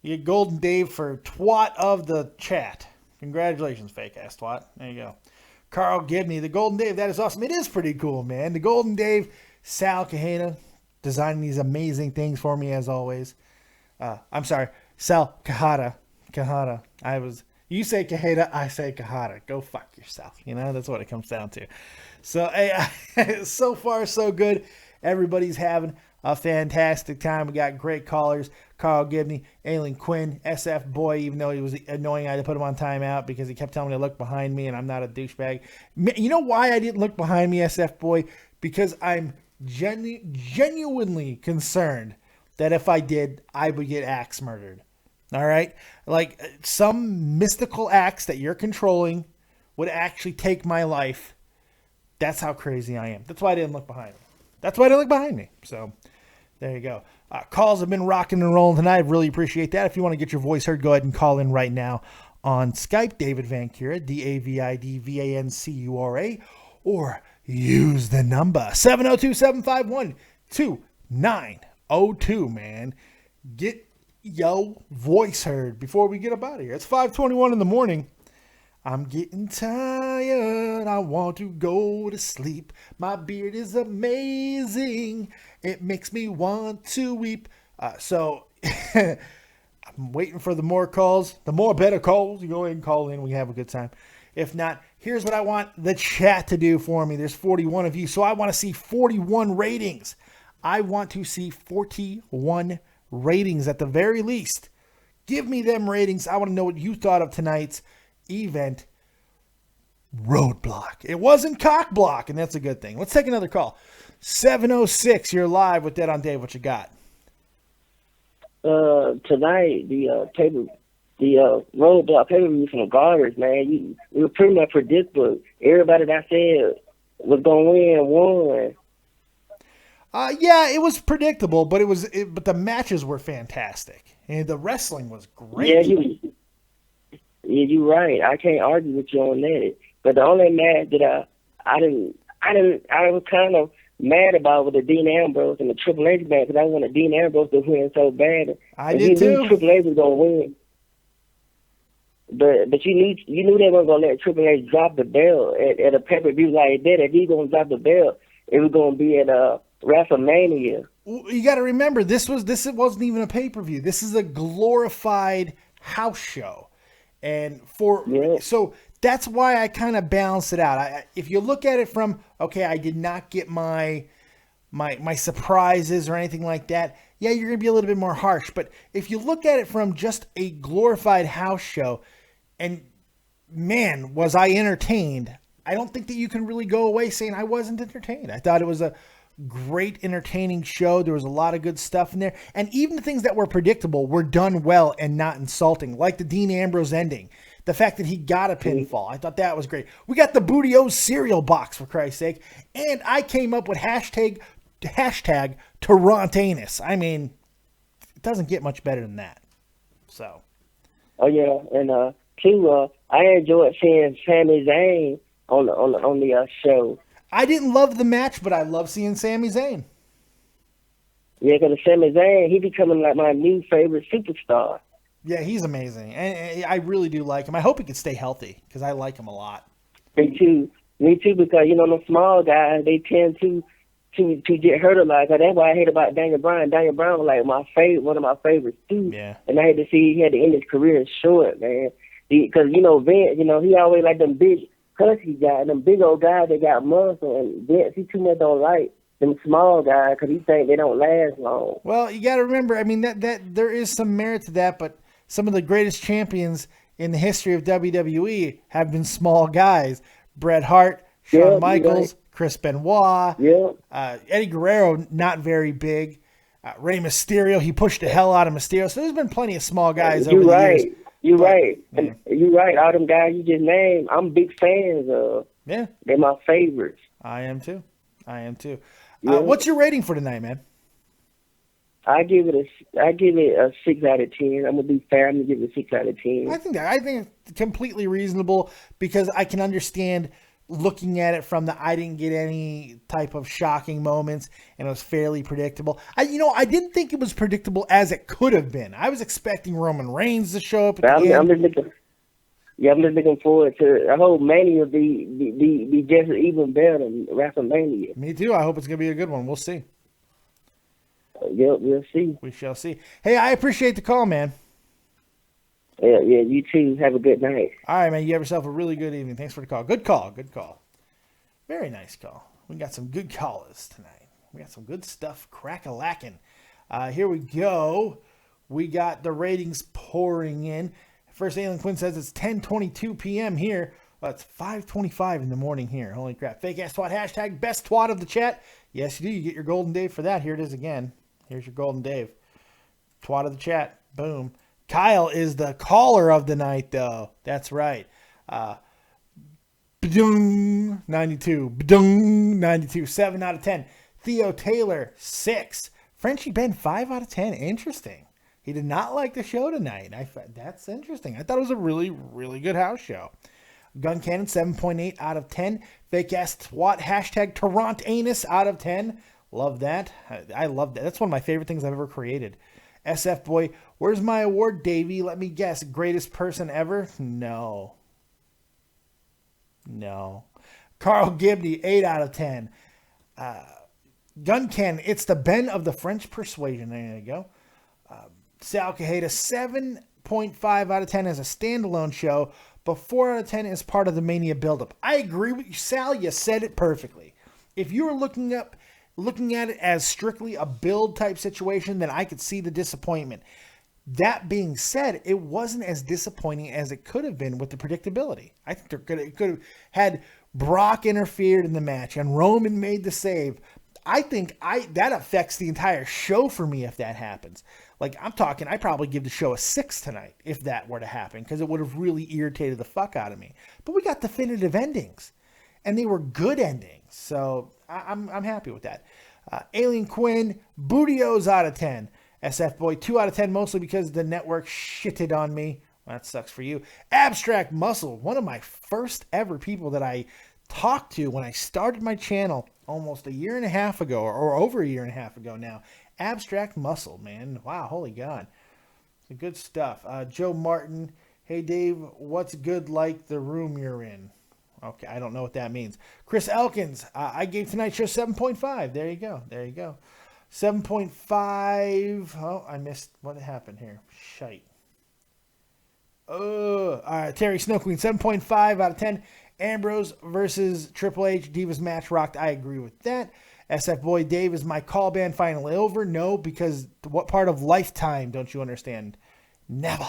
Speaker 1: you get Golden Dave for twat of the chat. Congratulations, fake ass twat. There you go. Carl Gibney, the Golden Dave. That is awesome. It is pretty cool, man. The Golden Dave, Sal Kahena, designing these amazing things for me as always. I'm sorry. Sal Kahada. You say Kaheda, I say Kahada. Go fuck yourself. That's what it comes down to. So, hey, so far, so good. Everybody's having a fantastic time. We got great callers. Carl Gibney, Aylin Quinn, SF Boy, even though he was annoying, I had to put him on timeout because he kept telling me to look behind me, and I'm not a douchebag. You know why I didn't look behind me, SF Boy? Because I'm genuinely concerned that if I did, I would get axe murdered. All right? Like, some mystical axe that you're controlling would actually take my life. That's how crazy I am. That's why I didn't look behind me. So, there you go. Calls have been rocking and rolling tonight. I really appreciate that. If you want to get your voice heard, go ahead and call in right now on Skype, David Vancura, DavidVancura, or use the number 702-751-2902, man. Get your voice heard before we get up out of here. It's 5:21 in the morning. I'm getting tired. I want to go to sleep. My beard is amazing. It makes me want to weep. So I'm waiting for the more calls, the more better calls. You go ahead and call in. We have a good time. If not, here's what I want the chat to do for me. There's 41 of you, so I want to see 41 ratings. I want to see 41 ratings at the very least. Give me them ratings. I want to know what you thought of tonight's event. Roadblock. It wasn't cock block, and that's a good thing. Let's take another call. 706, you're live with Dead on Dave. What you got?
Speaker 2: Tonight, the Roadblock pay-per-view from the Gardens, man. We were pretty much predictable. Everybody that said was gonna win won.
Speaker 1: Yeah, it was predictable, but but the matches were fantastic, and the wrestling was great.
Speaker 2: You're right. I can't argue with you on that. But the only match that I was kind of mad about with the Dean Ambrose and the Triple H match because I wanted Dean Ambrose to win so bad.
Speaker 1: I did too.
Speaker 2: Triple H was gonna win. But you knew they weren't gonna let Triple H drop the belt at a pay-per-view like that. If he gonna drop the belt, it was gonna be at WrestleMania.
Speaker 1: You got to remember, this wasn't even a pay-per-view. This is a glorified house show, and so that's why I kind of balanced it out. If you look at it from, okay, I did not get my surprises or anything like that. Yeah, you're gonna be a little bit more harsh. But if you look at it from just a glorified house show, and man, was I entertained. I don't think that you can really go away saying I wasn't entertained. I thought it was a great, entertaining show. There was a lot of good stuff in there. And even the things that were predictable were done well and not insulting, like the Dean Ambrose ending. The fact that he got a pinfall. I thought that was great. We got the Booty O cereal box, for Christ's sake. And I came up with hashtag Torontanus. I mean, it doesn't get much better than that. So.
Speaker 2: Oh, yeah. And, too, I enjoyed seeing Sami Zayn on the show.
Speaker 1: I didn't love the match, but I love seeing Sami Zayn.
Speaker 2: Yeah, because Sami Zayn, he becoming like my new favorite superstar.
Speaker 1: Yeah, he's amazing, and I really do like him. I hope he can stay healthy because I like him a lot.
Speaker 2: Me too, because the small guys, they tend to get hurt a lot. Cause that's what I hate about Daniel Bryan. Daniel Bryan was like one of my favorites too.
Speaker 1: Yeah.
Speaker 2: And I had to see he had to end his career short, man. Because Vince, he always like them big cushy guys, them big old guys that got muscle, and Vince, he too much don't like them small guys because he think they don't last long.
Speaker 1: Well, you got to remember, I mean, that there is some merit to that, but some of the greatest champions in the history of WWE have been small guys. Bret Hart, Shawn Michaels, Chris Benoit, Eddie Guerrero, not very big. Rey Mysterio, he pushed the hell out of Mysterio. So there's been plenty of small guys over the years.
Speaker 2: You're right. You're right. All them guys you just named, I'm big fans of.
Speaker 1: Yeah.
Speaker 2: They're my favorites.
Speaker 1: I am too.
Speaker 2: Yeah.
Speaker 1: What's your rating for tonight, man?
Speaker 2: I give it a 6 out of 10. I'm gonna be fair. I'm gonna give it a 6 out of 10.
Speaker 1: I think it's completely reasonable because I can understand looking at it from I didn't get any type of shocking moments and it was fairly predictable. I didn't think it was predictable as it could have been. I was expecting Roman Reigns to show up at the end.
Speaker 2: I'm just looking forward to. I hope Mania be just even better than WrestleMania.
Speaker 1: Me too. I hope it's gonna be a good one. We'll see.
Speaker 2: Yep, we'll see.
Speaker 1: We shall see. Hey, I appreciate the call, man.
Speaker 2: Yeah, you too. Have a good night.
Speaker 1: All right, man. You have yourself a really good evening. Thanks for the call. Good call. Very nice call. We got some good callers tonight. We got some good stuff crack-a-lacking. Here we go. We got the ratings pouring in. First, Alan Quinn says it's 10:22 p.m. here. Well, it's 5:25 in the morning here. Holy crap. Fake ass twat. Hashtag best twat of the chat. Yes, you do. You get your golden Dave for that. Here it is again. Here's your golden Dave. Twat of the chat. Boom. Kyle is the caller of the night, though. That's right. 92. 92. 7 out of 10. Theo Taylor, 6. Frenchie Ben, 5 out of 10. Interesting. He did not like the show tonight. That's interesting. I thought it was a really, really good house show. Gun Cannon, 7.8 out of 10. Fake ass twat. Hashtag Torontanus out of 10. Love that. I love that. That's one of my favorite things I've ever created. SF Boy, where's my award, Davey? Let me guess. Greatest person ever? No. Carl Gibney, 8 out of 10. Gun Cannon, it's the Ben of the French Persuasion. There you go. Sal Cajeda, 7.5 out of 10 as a standalone show, but 4 out of 10 is part of the Mania buildup. I agree with you, Sal. You said it perfectly. If you were looking at it as strictly a build type situation, then I could see the disappointment. That being said, it wasn't as disappointing as it could have been with the predictability. I think it could have had Brock interfered in the match and Roman made the save. I think that affects the entire show for me if that happens. Like, I'm talking, I probably give the show a 6 tonight if that were to happen, because it would have really irritated the fuck out of me. But we got definitive endings. and they were good endings. So I'm happy with that. Alien Quinn, Bootios out of 10. SF Boy, 2 out of 10, mostly because the network shitted on me. Well, that sucks for you. Abstract Muscle, one of my first ever people that I talked to when I started my channel almost a year and a half ago, or over a year and a half ago now. Abstract Muscle, man. Wow, holy God. Some good stuff. Joe Martin, hey Dave, what's good like the room you're in? Okay, I don't know what that means. Chris Elkins, I gave tonight's show 7.5. There you go. There you go. 7.5. Oh, I missed what happened here. Shite. Oh, all right. Terry Snow Queen, 7.5 out of 10. Ambrose versus Triple H. Divas match rocked. I agree with that. SF Boy Dave, is my call ban finally over? No, because what part of Lifetime don't you understand? Never.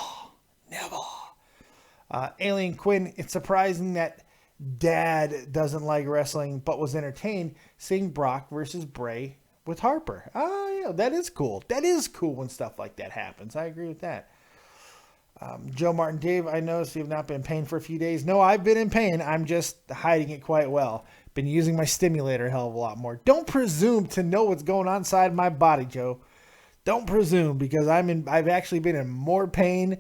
Speaker 1: Alien Quinn, it's surprising that Dad doesn't like wrestling but was entertained seeing Brock versus Bray with Harper. Oh, yeah, that is cool. That is cool when stuff like that happens. I agree with that. Joe Martin, Dave, I noticed you've not been in pain for a few days. No, I've been in pain. I'm just hiding it quite well. Been using my stimulator a hell of a lot more. Don't presume to know what's going on inside my body, Joe. Don't presume, because I've actually been in more pain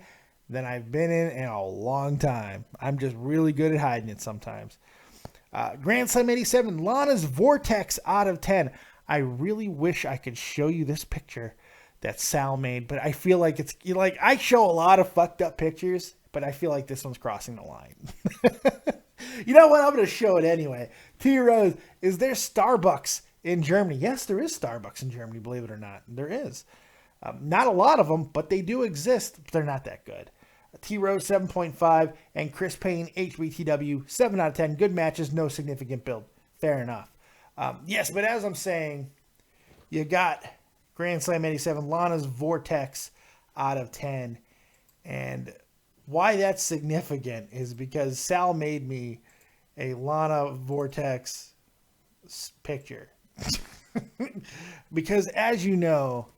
Speaker 1: than I've been in a long time. I'm just really good at hiding it sometimes. Grand Slam 87, Lana's Vortex out of 10. I really wish I could show you this picture that Sal made, but I feel like it's like I show a lot of fucked up pictures, but I feel like this one's crossing the line. You know what? I'm going to show it anyway. T Rose, is there Starbucks in Germany? Yes, there is Starbucks in Germany, believe it or not. There is. Not a lot of them, but they do exist. But they're not that good. T Rose 7.5 and Chris Payne HBTW 7 out of 10. Good matches, no significant build. Fair enough. Yes, but as I'm saying, you got Grand Slam 87, Lana's Vortex out of 10. And why that's significant is because Sal made me a Lana Vortex picture. Because as you know,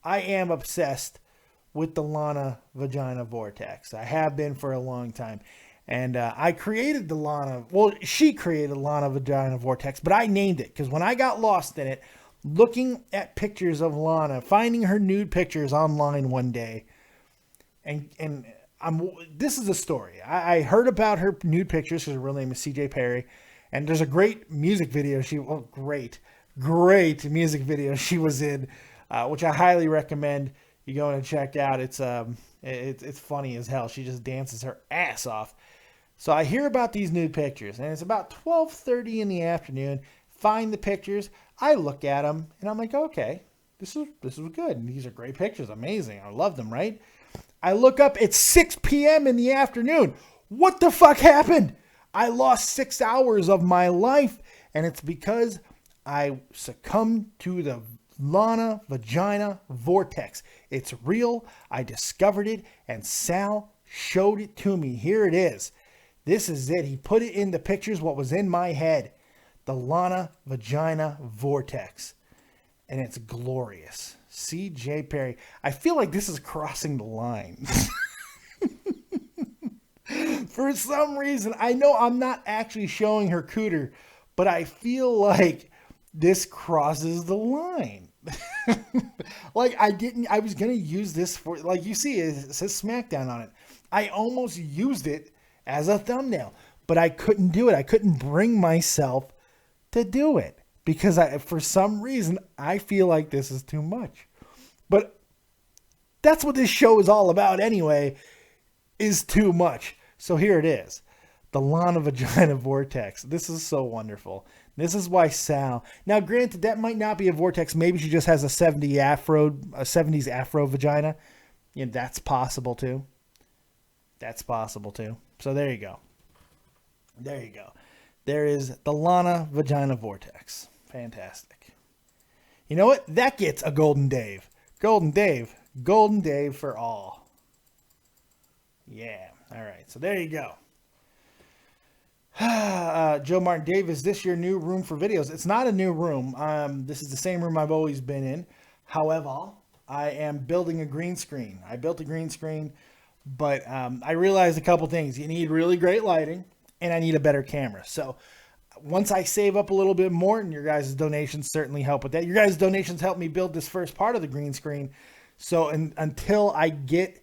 Speaker 1: I am obsessed with the Lana Vagina Vortex. I have been for a long time. And I created the Lana, well, she created Lana Vagina Vortex, but I named it because when I got lost in it, looking at pictures of Lana, finding her nude pictures online one day, and this is a story. I heard about her nude pictures because her real name is CJ Perry, and there's a great music video. Great music video she was in, which I highly recommend you go and check out. It's funny as hell. She just dances her ass off. So I hear about these nude pictures, and it's about 12:30 in the afternoon. Find the pictures. I look at them, and I'm like, okay, this is good. And these are great pictures. Amazing. I love them, right? I look up. It's 6 p.m. in the afternoon. What the fuck happened? I lost 6 hours of my life, and it's because I succumbed to the Lana Vagina Vortex. It's real. I discovered it, and Sal showed it to me. Here it is. This is it. He put it in the pictures, what was in my head. The Lana Vagina Vortex. And it's glorious. CJ Perry. I feel like this is crossing the line. For some reason, I know I'm not actually showing her cooter, but I feel like this crosses the line. Like I was going to use this for, like you see, it says SmackDown on it. I almost used it as a thumbnail, but I couldn't do it. I couldn't bring myself to do it because for some reason, I feel like this is too much. But that's what this show is all about anyway, is too much. So here it is. The Lana Vagina Vortex. This is so wonderful. This is why Sal. Now, granted, that might not be a vortex. Maybe she just has a 70s afro vagina. Yeah, that's possible too. So there you go. There is the Lana Vagina Vortex. Fantastic. You know what? That gets a Golden Dave. Golden Dave for all. Yeah. All right. So there you go. Joe Martin, Dave, is this your new room for videos? It's not a new room. This is the same room I've always been in. However, I am building a green screen. I built a green screen, but I realized a couple things. You need really great lighting, and I need a better camera. So once I save up a little bit more, and your guys' donations certainly help with that. Your guys' donations help me build this first part of the green screen. So until I get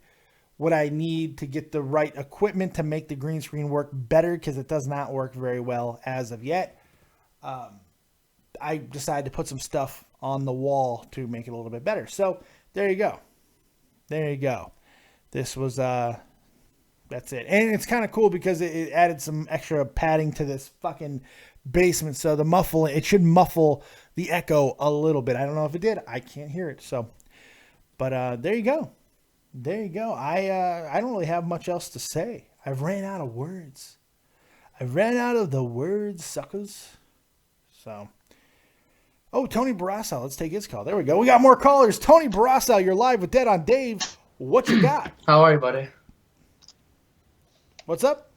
Speaker 1: what I need to get the right equipment to make the green screen work better, because it does not work very well as of yet, I decided to put some stuff on the wall to make it a little bit better. So there you go. There you go. This was, that's it. And it's kind of cool because it added some extra padding to this fucking basement. So it should muffle the echo a little bit. I don't know if it did. I can't hear it. So, but there you go. There you go. I don't really have much else to say. I've ran out of words. I ran out of the words, suckers. So, oh, Tony Barrasso. Let's take his call. There we go. We got more callers. Tony Barrasso, you're live with Dead on Dave. What you got?
Speaker 6: How are you, buddy?
Speaker 1: What's up?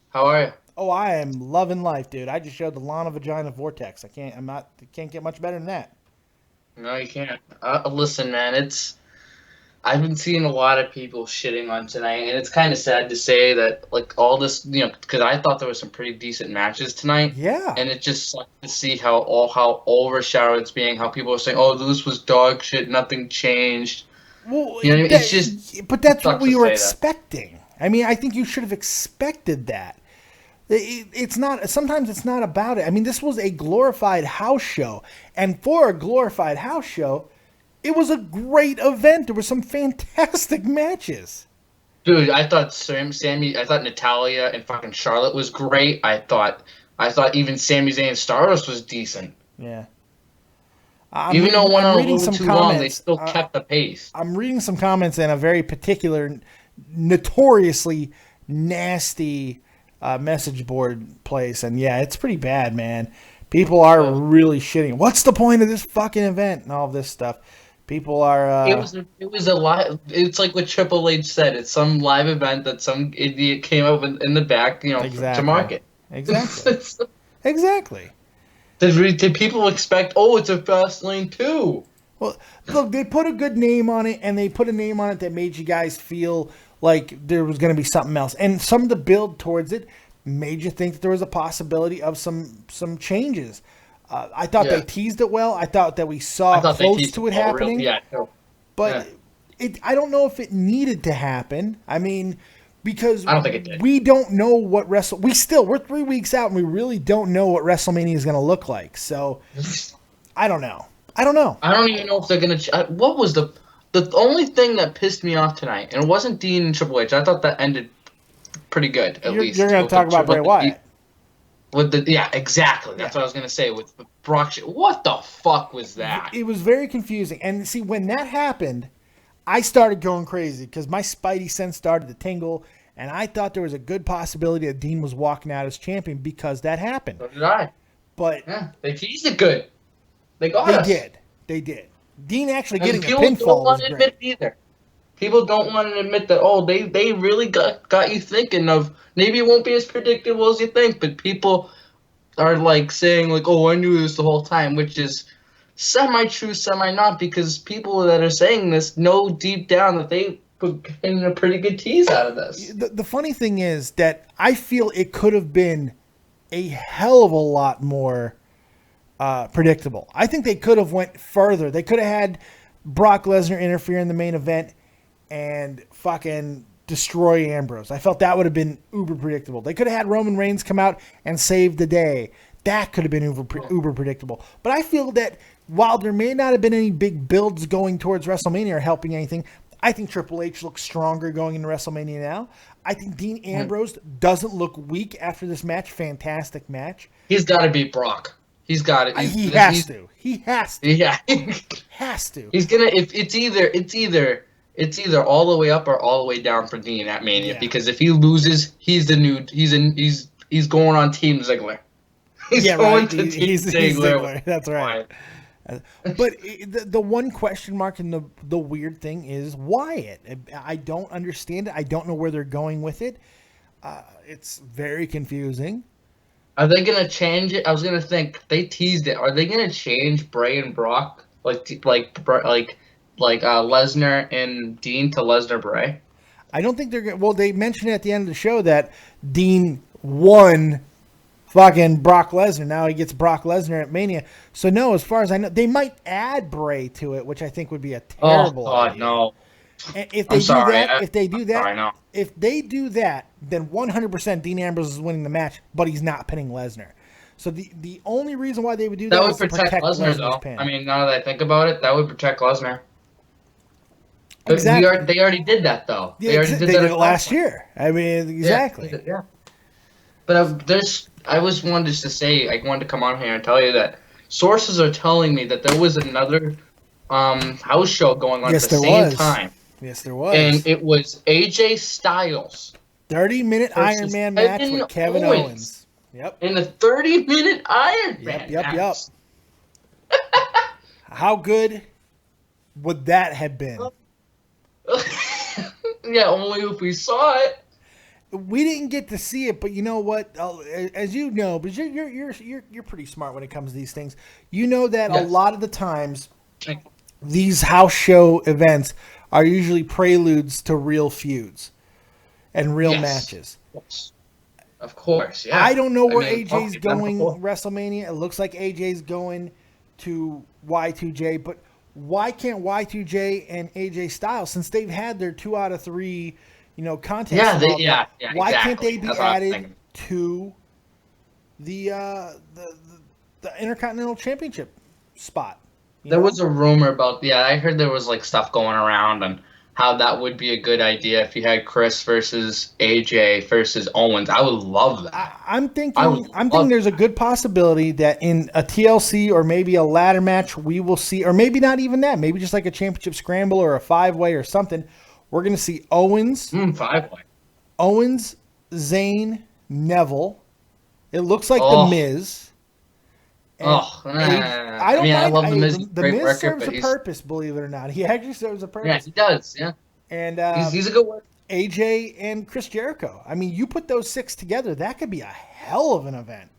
Speaker 6: How are you?
Speaker 1: Oh, I am loving life, dude. I just showed the Lana Vagina Vortex. I can't get much better than that.
Speaker 6: No, you can't. Listen, man, I've been seeing a lot of people shitting on tonight, and it's kind of sad to say that, like, all this, because I thought there were some pretty decent matches tonight.
Speaker 1: Yeah.
Speaker 6: And it just sucks to see how overshadowed it's being, how people are saying, oh, this was dog shit, nothing changed.
Speaker 1: Well,
Speaker 6: it's just...
Speaker 1: But that's what we were expecting. I mean, I think you should have expected that. It's not, sometimes it's not about it. I mean, this was a glorified house show, and for a glorified house show, it was a great event. There were some fantastic matches.
Speaker 6: Dude, I thought Sami, I thought Natalya and fucking Charlotte was great. I thought even Sami Zayn and Stardust was decent.
Speaker 1: Yeah.
Speaker 6: Even though one on one too long, they still kept the pace.
Speaker 1: I'm reading some comments in a very particular, notoriously nasty message board place, and yeah, it's pretty bad, man. People are really shitting. What's the point of this fucking event and all this stuff? People are.
Speaker 6: It was a live. It's like what Triple H said. It's some live event that some idiot came up in the back, to market.
Speaker 1: Exactly. Exactly.
Speaker 6: Did people expect? Oh, it's a Fastlane 2.
Speaker 1: Well, look, they put a good name on it, and they put a name on it that made you guys feel like there was going to be something else, and some of the build towards it made you think that there was a possibility of some changes. I thought they teased it well. I thought that we saw close to it happening. But I don't know if it needed to happen. I mean, because
Speaker 6: I don't think it did.
Speaker 1: We don't know what we're 3 weeks out, and we really don't know what WrestleMania is going to look like. So I don't know. I don't even know if they're going to. What was the only thing that pissed me off tonight? And it wasn't Dean and Triple H. I thought that ended pretty good. At least you're going to talk about Bray Wyatt.
Speaker 6: Exactly. That's what I was going to say with Brock. What the fuck was that? It
Speaker 1: was very confusing. And see, when that happened, I started going crazy because my spidey sense started to tingle, and I thought there was a good possibility that Dean was walking out as champion because that happened.
Speaker 6: So did I.
Speaker 1: But
Speaker 6: they teased it good. They got us.
Speaker 1: They did. Dean actually getting a pinfall
Speaker 6: was great. People don't want
Speaker 1: to
Speaker 6: admit it either. People don't want to admit that, they really got you thinking of, maybe it won't be as predictable as you think, but people are saying oh, I knew this the whole time, which is semi-true, semi-not, because people that are saying this know deep down that they put in a pretty good tease out of this.
Speaker 1: The funny thing is that I feel it could have been a hell of a lot more predictable. I think they could have went further. They could have had Brock Lesnar interfere in the main event and fucking destroy Ambrose. I felt that would have been uber predictable. They could have had Roman Reigns come out and save the day. That could have been uber predictable. But I feel that while there may not have been any big builds going towards WrestleMania or helping anything, I think Triple H looks stronger going into WrestleMania now. I think Dean Ambrose doesn't look weak after this match. Fantastic match.
Speaker 6: He's got to beat Brock. He's got it.
Speaker 1: He has to.
Speaker 6: Yeah.
Speaker 1: Has to.
Speaker 6: He's gonna. If it's either all the way up or all the way down for Dean at Mania. Yeah. Because if he loses, he's going on Team Ziggler. He's going to Team Ziggler.
Speaker 1: That's right. But the one question mark and the weird thing is Wyatt. I don't understand it. I don't know where they're going with it. It's very confusing.
Speaker 6: Are they gonna change it? I was gonna think they teased it. Are they gonna change Bray and Brock like Lesnar and Dean to Lesnar Bray?
Speaker 1: I don't think they're gonna. Well, they mentioned at the end of the show that Dean won fucking Brock Lesnar. Now he gets Brock Lesnar at Mania. So no, as far as I know, they might add Bray to it, which I think would be a terrible idea.
Speaker 6: No.
Speaker 1: And if they
Speaker 6: no.
Speaker 1: if they do that, then 100% Dean Ambrose is winning the match, but he's not pinning Lesnar. So the only reason why they would do that
Speaker 6: would
Speaker 1: is to
Speaker 6: protect Lesnar, though.
Speaker 1: pin.
Speaker 6: I mean, now that I think about it, that would protect Lesnar. But
Speaker 1: Exactly.
Speaker 6: they already did that, though.
Speaker 1: Yeah, they did it last year. I mean, exactly.
Speaker 6: Yeah. But I wanted to come on here and tell you that sources are telling me that there was another house show going on at the same time.
Speaker 1: Yes, there was.
Speaker 6: And it was AJ Styles.
Speaker 1: 30-minute Iron Man match with Kevin Owens. Yep.
Speaker 6: In a 30-minute Iron Man
Speaker 1: Yep.
Speaker 6: match.
Speaker 1: How good would that have been?
Speaker 6: Yeah, only if we saw it.
Speaker 1: We didn't get to see it, but you know what? As you know, because you're pretty smart when it comes to these things. You know that a lot of the times these house show events are usually preludes to real feuds and real matches.
Speaker 6: Yes. Of course, yeah.
Speaker 1: I don't know where AJ's going WrestleMania. It looks like AJ's going to Y2J, but why can't Y2J and AJ Styles, since they've had their 2 out of 3, contests? Why can't they be added to the Intercontinental Championship spot?
Speaker 6: There was a rumor about, I heard there was like stuff going around on how that would be a good idea if you had Chris versus AJ versus Owens. I would love that.
Speaker 1: I'm thinking there's a good possibility that in a TLC or maybe a ladder match we will see, or maybe not even that, maybe just like a championship scramble or a 5-way or something. We're going to see Owens,
Speaker 6: 5-way.
Speaker 1: Owens, Zayn, Neville. It looks like The Miz.
Speaker 6: I love The Miz.
Speaker 1: The Miz serves a purpose, believe it or not. He actually serves a purpose.
Speaker 6: Yeah, he does. Yeah,
Speaker 1: and
Speaker 6: he's a good one.
Speaker 1: AJ and Chris Jericho. I mean, you put those 6 together, that could be a hell of an event.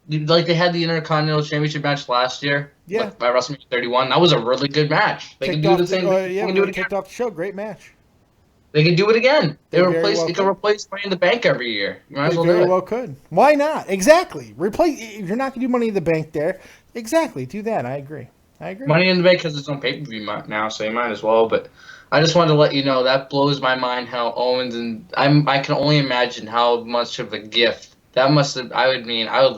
Speaker 6: Like they had the Intercontinental Championship match last year.
Speaker 1: Yeah,
Speaker 6: by WrestleMania 31. That was a really good match. They can do the same. They can do it
Speaker 1: kicked off the show. Great match.
Speaker 6: They can do it again. They can replace Money in the Bank every year. You might as well do it.
Speaker 1: Very well could. Why not? Exactly. Replace. If you're not going to do Money in the Bank there, exactly. Do that. I agree.
Speaker 6: Money in the Bank has its own pay-per-view now, so you might as well. But I just wanted to let you know that blows my mind how Owens and I can only imagine how much of a gift that must have. I would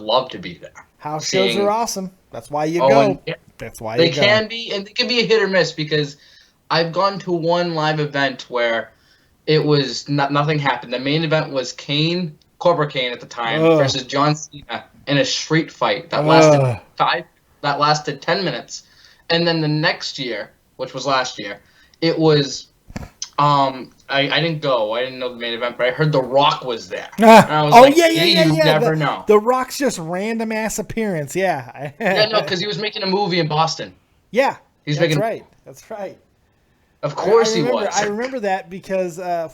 Speaker 6: love to be there.
Speaker 1: House shows are awesome. That's why you go. That's why
Speaker 6: they can be, and they can be a hit or miss because I've gone to one live event where it was nothing happened. The main event was Cobra Kane at the time versus John Cena in a street fight that lasted 10 minutes. And then the next year, which was last year, it was I didn't go. I didn't know the main event, but I heard The Rock was there. And I was You never know.
Speaker 1: The Rock's just random ass appearance. Yeah.
Speaker 6: Because he was making a movie in Boston.
Speaker 1: Yeah. That's right.
Speaker 6: Of course he was.
Speaker 1: I remember that because I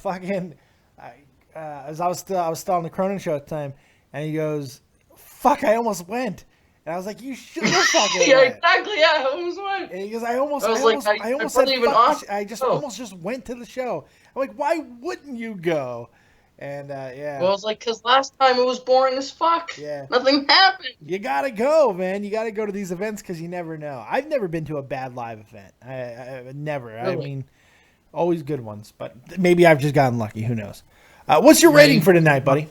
Speaker 1: was still on the Cronin show at the time, and he goes, "Fuck, I almost went," and I was like, "You should have fucking
Speaker 6: yeah,
Speaker 1: went."
Speaker 6: Exactly. Yeah, I almost went.
Speaker 1: And he goes, "I almost said fuck. I almost went to the show." I'm like, "Why wouldn't you go?" And
Speaker 6: Well, I was like, because last time it was boring as fuck.
Speaker 1: Yeah.
Speaker 6: Nothing happened.
Speaker 1: You gotta go, man. You gotta go to these events because you never know. I've never been to a bad live event. I never. Really? I mean, always good ones. But maybe I've just gotten lucky. Who knows? What's your rating for tonight, buddy?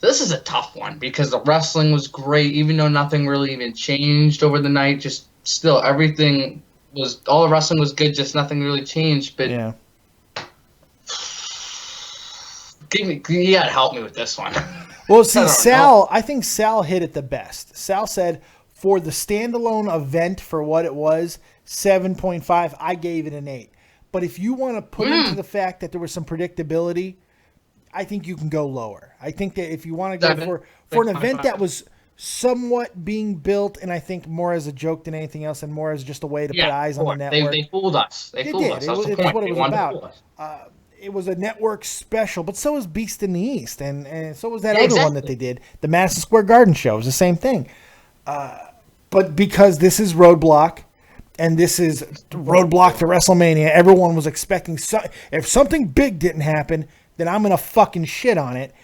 Speaker 6: This is a tough one because the wrestling was great, even though nothing really even changed over the night. Just still, all the wrestling was good, just nothing really changed. But
Speaker 1: yeah.
Speaker 6: You gotta help me with this one.
Speaker 1: Well, see, I think Sal hit it the best. Sal said, for the standalone event, for what it was, 7.5, I gave it an 8. But if you want to put into the fact that there was some predictability, I think you can go lower. I think that if you want to go for an event that was somewhat being built, and I think more as a joke than anything else, and more as just a way to put eyes on the network.
Speaker 6: They fooled us. They fooled us. That's
Speaker 1: what it was about. It was a network special, but so was Beast in the East, and so was that other one that they did. The Madison Square Garden show was the same thing. But because this is RoadBlock, and this is RoadBlock to WrestleMania, everyone was expecting if something big didn't happen, then I'm going to fucking shit on it.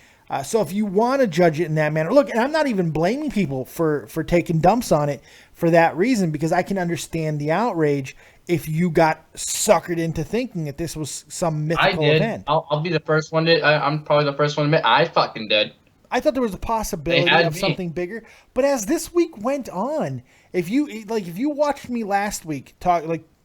Speaker 1: So if you want to judge it in that manner, look, and I'm not even blaming people for taking dumps on it for that reason, because I can understand the outrage if you got suckered into thinking that this was some mythical event.
Speaker 6: I'll be the first one to. I'm probably the first one to admit I fucking did.
Speaker 1: I thought there was a possibility of something bigger, but as this week went on, if you watched me last week talk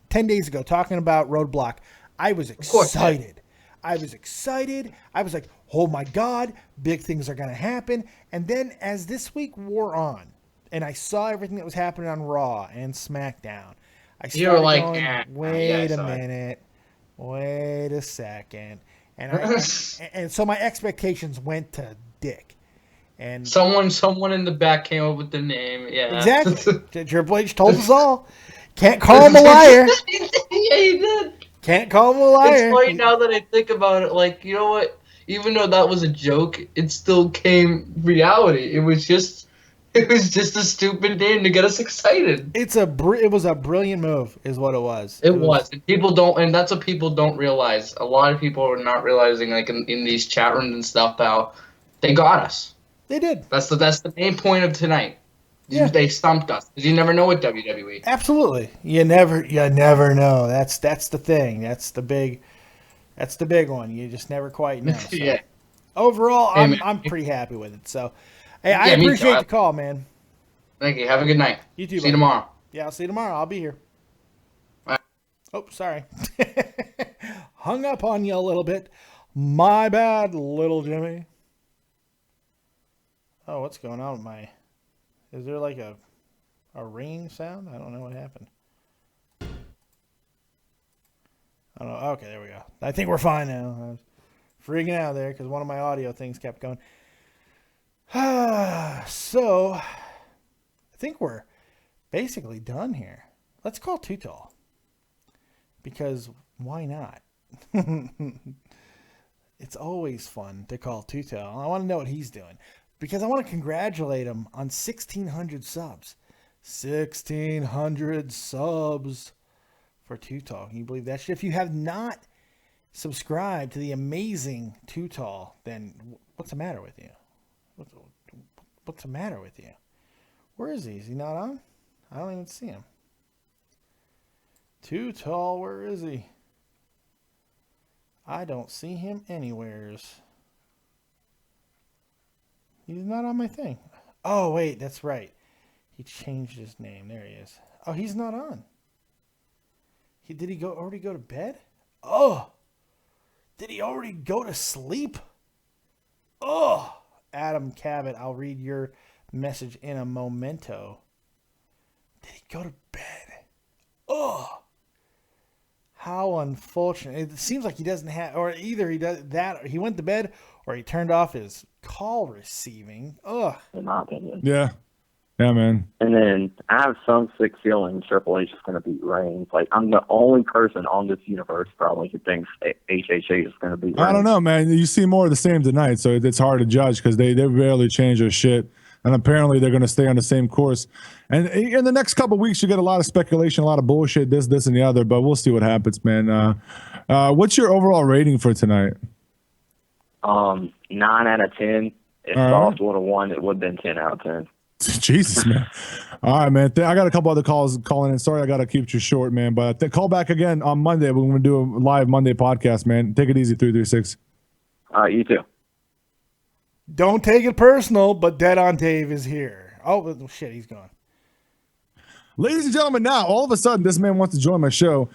Speaker 1: 10 days ago talking about Roadblock, I was excited. I was like, oh my God, big things are going to happen. And then as this week wore on and I saw everything that was happening on Raw and SmackDown, I started going, wait a minute, wait a second. And so my expectations went to Dick. And
Speaker 6: someone in the back came up with the name. Yeah,
Speaker 1: exactly. Triple H told us all. Can't call him a liar.
Speaker 6: Yeah, he did.
Speaker 1: Can't call him a liar.
Speaker 6: It's funny now that I think about it. Like, you know what? Even though that was a joke, it still came reality. It was just a stupid name to get us excited.
Speaker 1: It was a brilliant move, is what it was.
Speaker 6: It was. And that's what people don't realize. A lot of people are not realizing, like in these chat rooms and stuff, how they got us.
Speaker 1: They did.
Speaker 6: That's the main point of tonight.
Speaker 1: Yeah.
Speaker 6: They stumped us because you never know with WWE.
Speaker 1: Absolutely, you never know. That's the thing. That's the big one. You just never quite know. So.
Speaker 6: Yeah.
Speaker 1: Overall, I'm pretty happy with it. So, hey, I appreciate the call, man.
Speaker 6: Thank you. Have a good night.
Speaker 1: You too.
Speaker 6: See you tomorrow.
Speaker 1: Yeah, I'll see you tomorrow. I'll be here.
Speaker 6: Bye.
Speaker 1: Oh, sorry. Hung up on you a little bit. My bad, little Jimmy. Oh, what's going on with my... Is there like a ringing sound? I don't know what happened. I don't know. Okay, there we go. I think we're fine now. I was freaking out there because one of my audio things kept going. So, I think we're basically done here. Let's call Too Tall. Because why not? It's always fun to call Too Tall. I want to know what he's doing. Because I want to congratulate him on 1,600 subs. 1,600 subs for Too Tall. Can you believe that shit? If you have not subscribed to the amazing Too Tall, then what's the matter with you? What's the matter with you? Where is he? Is he not on? I don't even see him. Too Tall, where is he? I don't see him anywheres. He's not on my thing. Oh, wait, that's right. He changed his name. There he is. Oh, he's not on. Did he already go to bed? Oh, did he already go to sleep? Oh, Adam Cabot, I'll read your message in a momento. Did he go to bed? Oh, how unfortunate. It seems like he doesn't have, or either he does that, or he went to bed, or he turned off his call receiving. Ugh.
Speaker 7: In my opinion.
Speaker 8: Yeah. Yeah, man.
Speaker 7: And then I have some sick feeling Triple H is going to beat Reigns. Like, I'm the only person on this universe probably who thinks HHA is going to beat Reigns.
Speaker 8: I don't know, man. You see more of the same tonight, so it's hard to judge because they barely change their shit. And apparently they're going to stay on the same course. And in the next couple of weeks, you get a lot of speculation, a lot of bullshit, this, and the other. But we'll see what happens, man. What's your overall rating for tonight?
Speaker 7: 9 out of 10. If Sauce would have won, it would have been 10 out of 10.
Speaker 8: Jesus, man. All right, man. I got a couple other calls calling in. Sorry, I got to keep you short, man. But call back again on Monday. We're going to do a live Monday podcast, man. Take it easy, 336.
Speaker 7: All right, you too.
Speaker 1: Don't take it personal, but Dead on Dave is here. Oh, shit, he's gone.
Speaker 8: Ladies and gentlemen, now, all of a sudden, this man wants to join my show.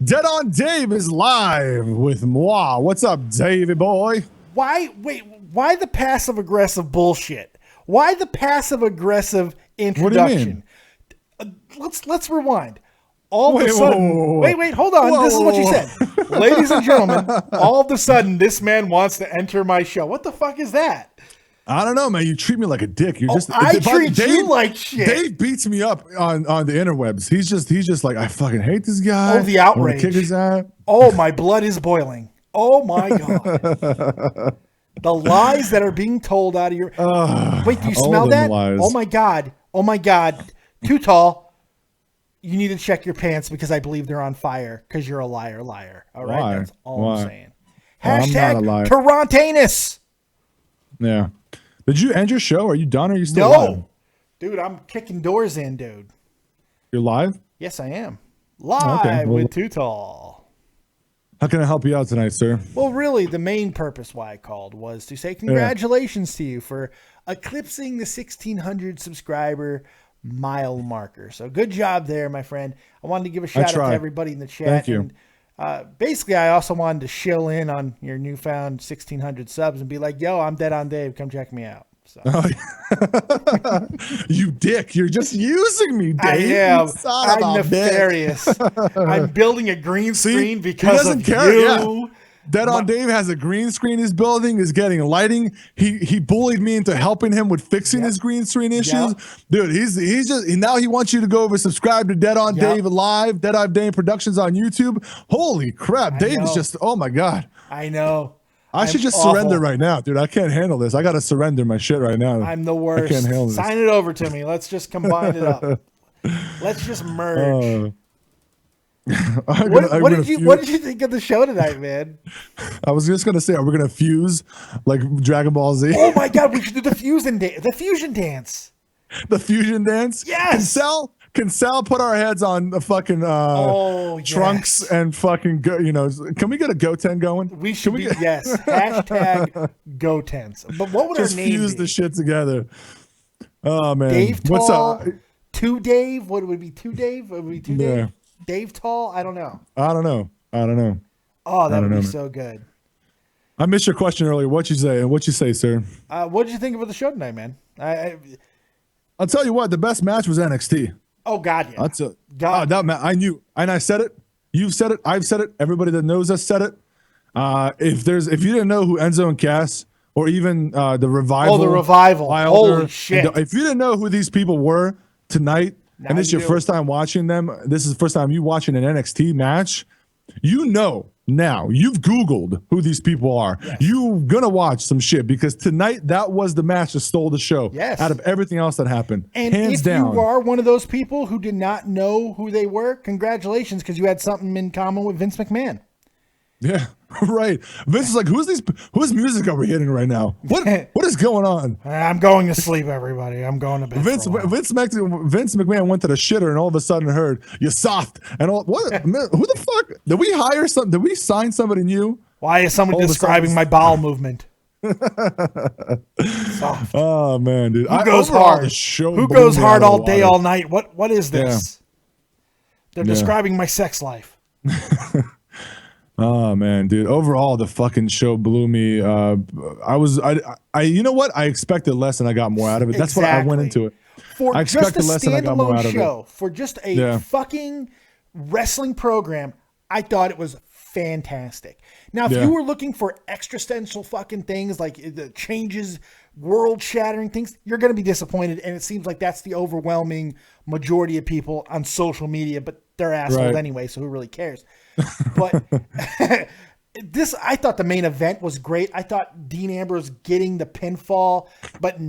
Speaker 8: Dead on Dave is live with moi. What's up, Davey boy?
Speaker 1: Why the passive-aggressive bullshit? Why the passive-aggressive introduction?
Speaker 8: What do you
Speaker 1: mean? Let's rewind. All of a sudden, wait, hold on. This is what you said. Ladies and gentlemen, all of a sudden, this man wants to enter my show. What the fuck is that?
Speaker 8: I don't know, man. You treat me like a dick. You're just.
Speaker 1: I treat you like shit.
Speaker 8: Dave beats me up on the interwebs. He's just like, I fucking hate this guy.
Speaker 1: Oh, the outrage!
Speaker 8: Kick his ass.
Speaker 1: Oh, my blood is boiling. Oh my god. The lies that are being told out of your. Wait, do you smell that?
Speaker 8: Lies.
Speaker 1: Oh my god. Oh my god. Too tall. You need to check your pants because I believe they're on fire because you're a liar. All right,
Speaker 8: Why?
Speaker 1: That's all
Speaker 8: Why?
Speaker 1: I'm saying.
Speaker 8: I'm not a
Speaker 1: Hashtag
Speaker 8: liar.
Speaker 1: Torontanus.
Speaker 8: Yeah. Did you end your show? Are you done? Or are you still live?
Speaker 1: Dude, I'm kicking doors in, dude.
Speaker 8: You're live?
Speaker 1: Yes, I am. Live
Speaker 8: well,
Speaker 1: with Too Tall.
Speaker 8: How can I help you out tonight, sir?
Speaker 1: Well, really, the main purpose why I called was to say congratulations to you for eclipsing the 1,600 subscriber mile marker. So good job there, my friend. I wanted to give a shout out to everybody in the chat.
Speaker 8: Thank you.
Speaker 1: And, basically, I also wanted to shill in on your newfound 1,600 subs and be like, yo, I'm Dead on Dave. Come check me out. So.
Speaker 8: Oh, yeah. You dick. You're just using me, Dave.
Speaker 1: I am. I'm nefarious. I'm building a green screen because of you.
Speaker 8: Yeah. Dead on Dave has a green screen he's building, is getting lighting. He bullied me into helping him with fixing his green screen issues. Dude, he's just now he wants you to go over subscribe to Dead on Dave Live, Dead on Dave Productions on YouTube. Holy crap. Dave is just, oh my God.
Speaker 1: I know.
Speaker 8: I should just surrender right now, dude. I can't handle this. I got to surrender my shit right now.
Speaker 1: I'm the worst.
Speaker 8: I can't handle this.
Speaker 1: Sign it over to me. Let's just combine it up. Let's just merge. What did you think of the show tonight, man?
Speaker 8: I was just gonna say, are we gonna fuse like Dragon Ball Z?
Speaker 1: Oh my God, we should do the fusion dance. The fusion dance. Yes. Can Sal put our heads on the fucking trunks and fucking go? You know, can we get a Goten going? We should yes. Hashtag Gotens. But what would
Speaker 8: just
Speaker 1: our name
Speaker 8: fuse
Speaker 1: be?
Speaker 8: the shit together? Oh man,
Speaker 1: Dave Tall.
Speaker 8: What's up?
Speaker 1: Two Dave. What would it be? Two Dave? Would it be two Dave? Dave Tall? I don't know.
Speaker 8: I don't know.
Speaker 1: Oh, that would be so good.
Speaker 8: I missed your question earlier. What'd you say, sir?
Speaker 1: What did you think of the show tonight, man?
Speaker 8: I'll tell you what. The best match was NXT.
Speaker 1: Oh God, yeah.
Speaker 8: That's I knew, and I said it. You've said it. I've said it. Everybody that knows us said it. If you didn't know who Enzo and Cass, or even the Revival.
Speaker 1: Oh, the Revival.
Speaker 8: Wilder,
Speaker 1: holy shit!
Speaker 8: If you didn't know who these people were tonight, and this is your first time watching them, this is the first time you watching an NXT match, you know now. You've Googled who these people are. Yes. You're going to watch some shit because tonight that was the match that stole the show out of everything else that happened.
Speaker 1: And
Speaker 8: hands down.
Speaker 1: You are one of those people who did not know who they were, congratulations, because you had something in common with Vince McMahon.
Speaker 8: Yeah, right. Vince is like, whose music are we hitting right now? What is going on?
Speaker 1: I'm going to sleep, everybody. I'm going to bed.
Speaker 8: Vince McMahon went to the shitter and all of a sudden heard you soft and all. What? Who the fuck? Did we hire some? Did we sign somebody new?
Speaker 1: Why is someone describing my bowel movement?
Speaker 8: Soft. Oh man, dude.
Speaker 1: Who goes hard? Who goes hard all day, all night? What is this? They're describing my sex life.
Speaker 8: Oh man, dude. Overall, the fucking show blew me. I you know what? I expected less and I got more out of it. That's what I went into it.
Speaker 1: I expected less and I got more out of it. For just a fucking wrestling program, I thought it was fantastic. Now, if you were looking for existential fucking things like the changes, world-shattering things, you're going to be disappointed. And it seems like that's the overwhelming majority of people on social media, but they're assholes anyway, so who really cares? But I thought the main event was great. I thought Dean Ambrose getting the pinfall, but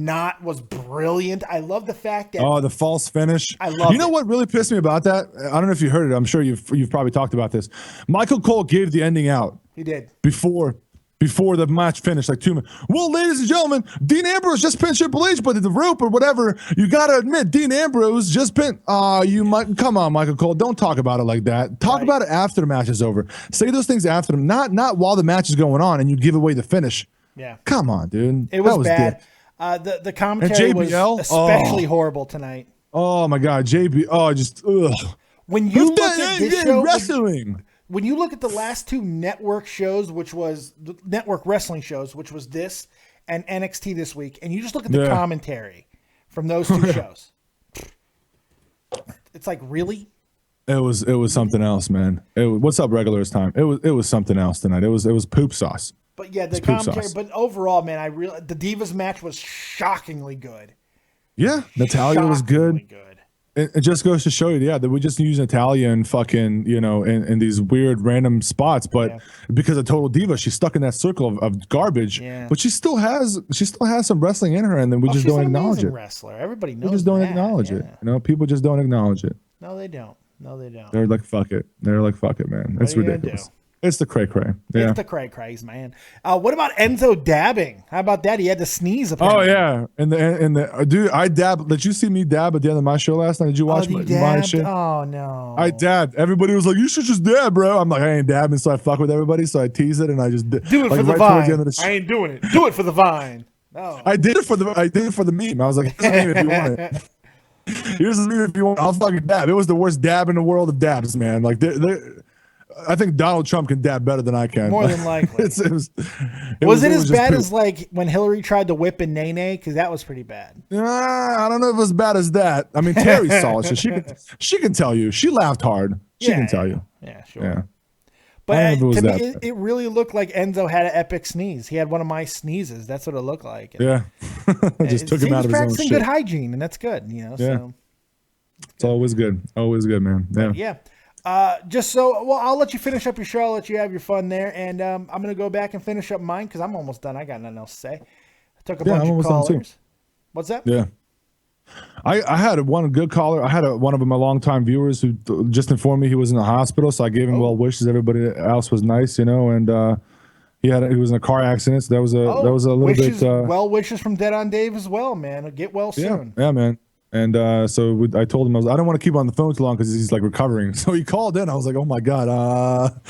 Speaker 1: was brilliant. I love the fact that
Speaker 8: the false finish.
Speaker 1: I love.
Speaker 8: You know what really pissed me about that? I don't know if you heard it. I'm sure you've probably talked about this. Michael Cole gave the ending out.
Speaker 1: He did
Speaker 8: before the match finished, like 2 minutes. Well, ladies and gentlemen, Dean Ambrose just pinned Triple H, but the rope or whatever, you got to admit, Dean Ambrose just pinned. Come on, Michael Cole. Don't talk about it like that. Talk about it after the match is over. Say those things after them, not while the match is going on and you give away the finish.
Speaker 1: Yeah.
Speaker 8: Come on, dude.
Speaker 1: It was bad. The commentary was especially horrible tonight.
Speaker 8: Oh, my God. JBL. Oh, just, ugh.
Speaker 1: When you look at this show,
Speaker 8: wrestling.
Speaker 1: When you look at the last two network shows, which was network wrestling shows, which was this and NXT this week, and you just look at the commentary from those two shows, it's like, really?
Speaker 8: It was something else, man. What's up, regulars time? It was something else tonight. It was poop sauce.
Speaker 1: But yeah, the commentary. But overall, man, the Divas match was shockingly good.
Speaker 8: Yeah, Natalya was good. It just goes to show you, that we just use Natalya and fucking, in these weird random spots, but because of Total Diva, she's stuck in that circle of garbage. Yeah. But she still has some wrestling in her, and then we just don't acknowledge it.
Speaker 1: Wrestler, everybody knows.
Speaker 8: We just don't acknowledge it. People just don't acknowledge it.
Speaker 1: No, they don't.
Speaker 8: They're like, fuck it. They're like, fuck it, man. That's ridiculous. It's the cray-cray. Yeah.
Speaker 1: It's the cray-crays, man. What about Enzo dabbing? How about that? He had to sneeze,
Speaker 8: Oh
Speaker 1: apparently.
Speaker 8: yeah, and dude, I dab. Did you see me dab at the end of my show last night? Did you watch my shit?
Speaker 1: Oh no,
Speaker 8: I dabbed. Everybody was like, "You should just dab, bro." I'm like, I ain't dabbing, so I fuck with everybody. So I tease it, and I just
Speaker 1: do it
Speaker 8: like,
Speaker 1: for the
Speaker 8: right
Speaker 1: vine.
Speaker 8: towards end of the
Speaker 1: I ain't doing it. Do it for the vine. No.
Speaker 8: I did it for the meme. I was like, here's the meme if you want it. Here's the meme if you want. I'll fucking dab. It was the worst dab in the world of dabs, man. Like, I think Donald Trump can dab better than I can.
Speaker 1: More than likely.
Speaker 8: It
Speaker 1: was it as bad
Speaker 8: poop.
Speaker 1: as like when Hillary tried to whip a Nene? Because that was pretty bad.
Speaker 8: I don't know if it was as bad as that. I mean, Terry saw it, so she can tell you. She laughed hard. She can tell you.
Speaker 1: Yeah, sure.
Speaker 8: Yeah.
Speaker 1: But to me, it really looked like Enzo had an epic sneeze. He had one of my sneezes. That's what it looked like. And,
Speaker 8: yeah. Just took him out of his own
Speaker 1: practicing
Speaker 8: shit.
Speaker 1: good hygiene, and that's good. You know.
Speaker 8: Yeah.
Speaker 1: So.
Speaker 8: It's always good. Always good, man. Yeah.
Speaker 1: Yeah. I'll let you finish up your show. I'll let you have your fun there. And I'm going to go back and finish up mine because I'm almost done. I got nothing else to say. I took a bunch of callers. What's that?
Speaker 8: Yeah. I had one good caller. I had one of my longtime viewers who just informed me he was in the hospital. So I gave him well wishes. Everybody else was nice, and he was in a car accident. So that was a little bit.
Speaker 1: Well wishes from Dead on Dave as well, man. Get well soon.
Speaker 8: Yeah, man. And so I told him I don't want to keep him on the phone too long because he's like recovering. So he called in. I was like, oh my God,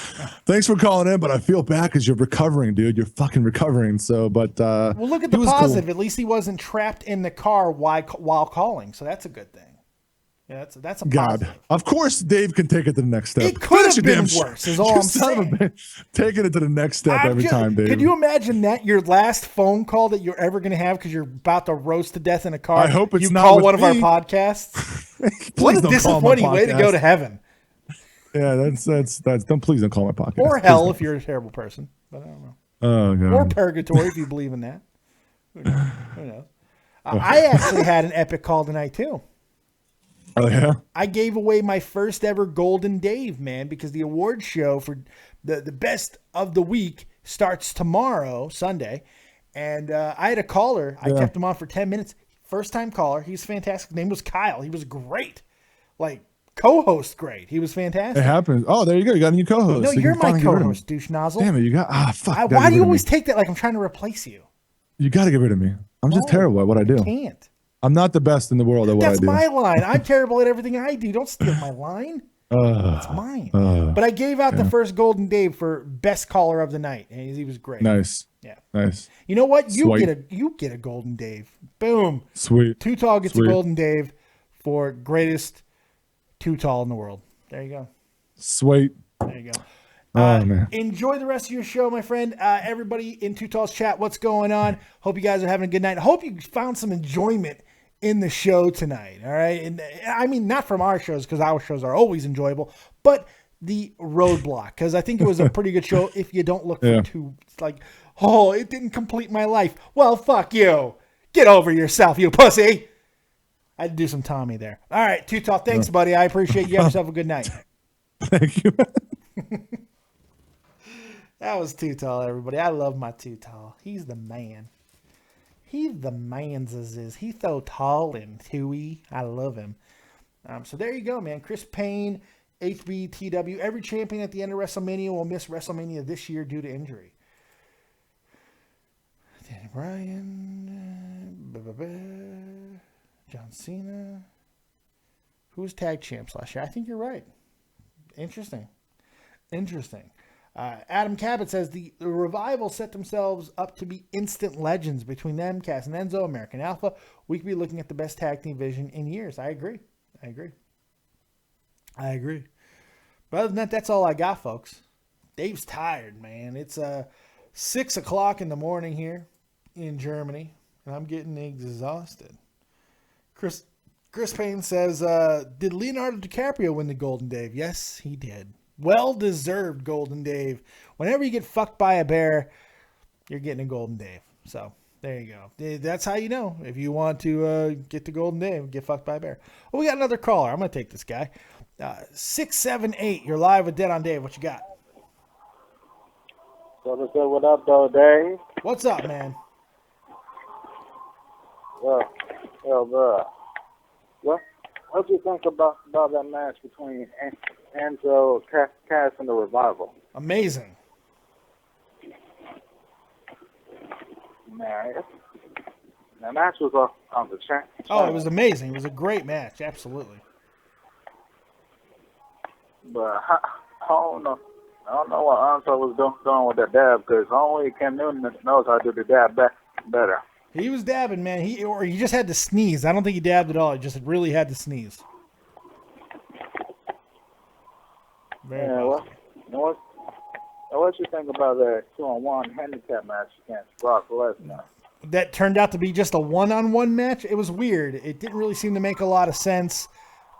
Speaker 8: thanks for calling in, but I feel bad because you're recovering, dude. You're fucking recovering. So, but
Speaker 1: well, look at the positive. Cool. At least he wasn't trapped in the car while calling. So that's a good thing. Yeah, that's a positive.
Speaker 8: God. Of course, Dave can take it to the next step.
Speaker 1: It could have been worse. Is all I'm saying.
Speaker 8: Taking it to the next step every time, Dave.
Speaker 1: Could you imagine that your last phone call that you're ever going to have because you're about to roast to death in a car?
Speaker 8: I hope it's not
Speaker 1: call
Speaker 8: with
Speaker 1: one of
Speaker 8: me.
Speaker 1: our podcasts. What a disappointing way to go to heaven.
Speaker 8: Yeah, that's. Please don't call my podcast.
Speaker 1: Or hell if you're a terrible person. But I don't know.
Speaker 8: Oh God.
Speaker 1: Or purgatory if you believe in that. Who knows? I actually had an epic call tonight too.
Speaker 8: Oh yeah.
Speaker 1: I gave away my first ever Golden Dave, man, because the award show for the best of the week starts tomorrow, Sunday. And I had a caller. I kept him on for 10 minutes. First time caller. He's fantastic. His name was Kyle. He was great. Like co-host great. He was fantastic.
Speaker 8: It happens. Oh, there you go. You got a new co-host.
Speaker 1: No,
Speaker 8: so
Speaker 1: you're my co-host, douche nozzle.
Speaker 8: Damn it, you got fuck.
Speaker 1: Why do you always take that like I'm trying to replace you?
Speaker 8: You got to get rid of me. I'm just terrible at what I do.
Speaker 1: I can't.
Speaker 8: I'm not the best in the world at what I do.
Speaker 1: That's my line. I'm terrible at everything I do. Don't steal my line. It's mine. But I gave out the first Golden Dave for best caller of the night, and he was great.
Speaker 8: Nice.
Speaker 1: Yeah.
Speaker 8: Nice.
Speaker 1: You know what? You get a Golden Dave. Boom.
Speaker 8: Sweet.
Speaker 1: Too Tall gets a Golden Dave for greatest Too Tall in the world. There you go.
Speaker 8: Sweet.
Speaker 1: There you go.
Speaker 8: Oh, man.
Speaker 1: Enjoy the rest of your show, my friend. Everybody in Too Tall's chat, what's going on? Hope you guys are having a good night. I hope you found some enjoyment in the show tonight. All right. And I mean, not from our shows because our shows are always enjoyable, but the RoadBlock, because I think it was a pretty good show if you don't look for too, like, oh, it didn't complete my life. Well, fuck you. Get over yourself, you pussy. I had to do some Tommy there. All right, Too Tall. Thanks, buddy. I appreciate you. Have yourself a good night.
Speaker 8: Thank you.
Speaker 1: That was Too Tall, everybody. I love my Too Tall. He's the man. He's the man's. He's so tall and tooey. I love him. So there you go, man. Chris Payne, HBTW. Every champion at the end of WrestleMania will miss WrestleMania this year due to injury. Danny Bryan. John Cena. Who was tag champs last year? I think you're right. Interesting. Adam Cabot says the Revival set themselves up to be instant legends between them, Cass and Enzo, American Alpha. We could be looking at the best tag team division in years. I agree. But other than that, that's all I got, folks. Dave's tired, man. It's 6 o'clock in the morning here in Germany, and I'm getting exhausted. Chris Payne says, did Leonardo DiCaprio win the Golden Dave? Yes, he did. Well-deserved Golden Dave. Whenever you get fucked by a bear, you're getting a Golden Dave. So, there you go. That's how you know. If you want to get the Golden Dave, get fucked by a bear. Well, we got another caller. I'm going to take this guy. 678, you're live with Dead on Dave. What you got?
Speaker 9: What up, though, Dave?
Speaker 1: What's up, man?
Speaker 9: Well, what do you think about that match between Enzo, Cass, and the Revival?
Speaker 1: Amazing.
Speaker 9: Man, the match was on the channel.
Speaker 1: Oh, it was amazing. It was a great match. Absolutely.
Speaker 9: But I don't know. I don't know what Enzo was doing with that dab, because only Cam Newton knows how to do the dab better.
Speaker 1: He was dabbing, man. He just had to sneeze. I don't think he dabbed at all. He just really had to sneeze. Very possible.
Speaker 9: What you think about that 2-on-1 handicap match against Brock Lesnar?
Speaker 1: That turned out to be just a one-on-one match. It was weird. It didn't really seem to make a lot of sense,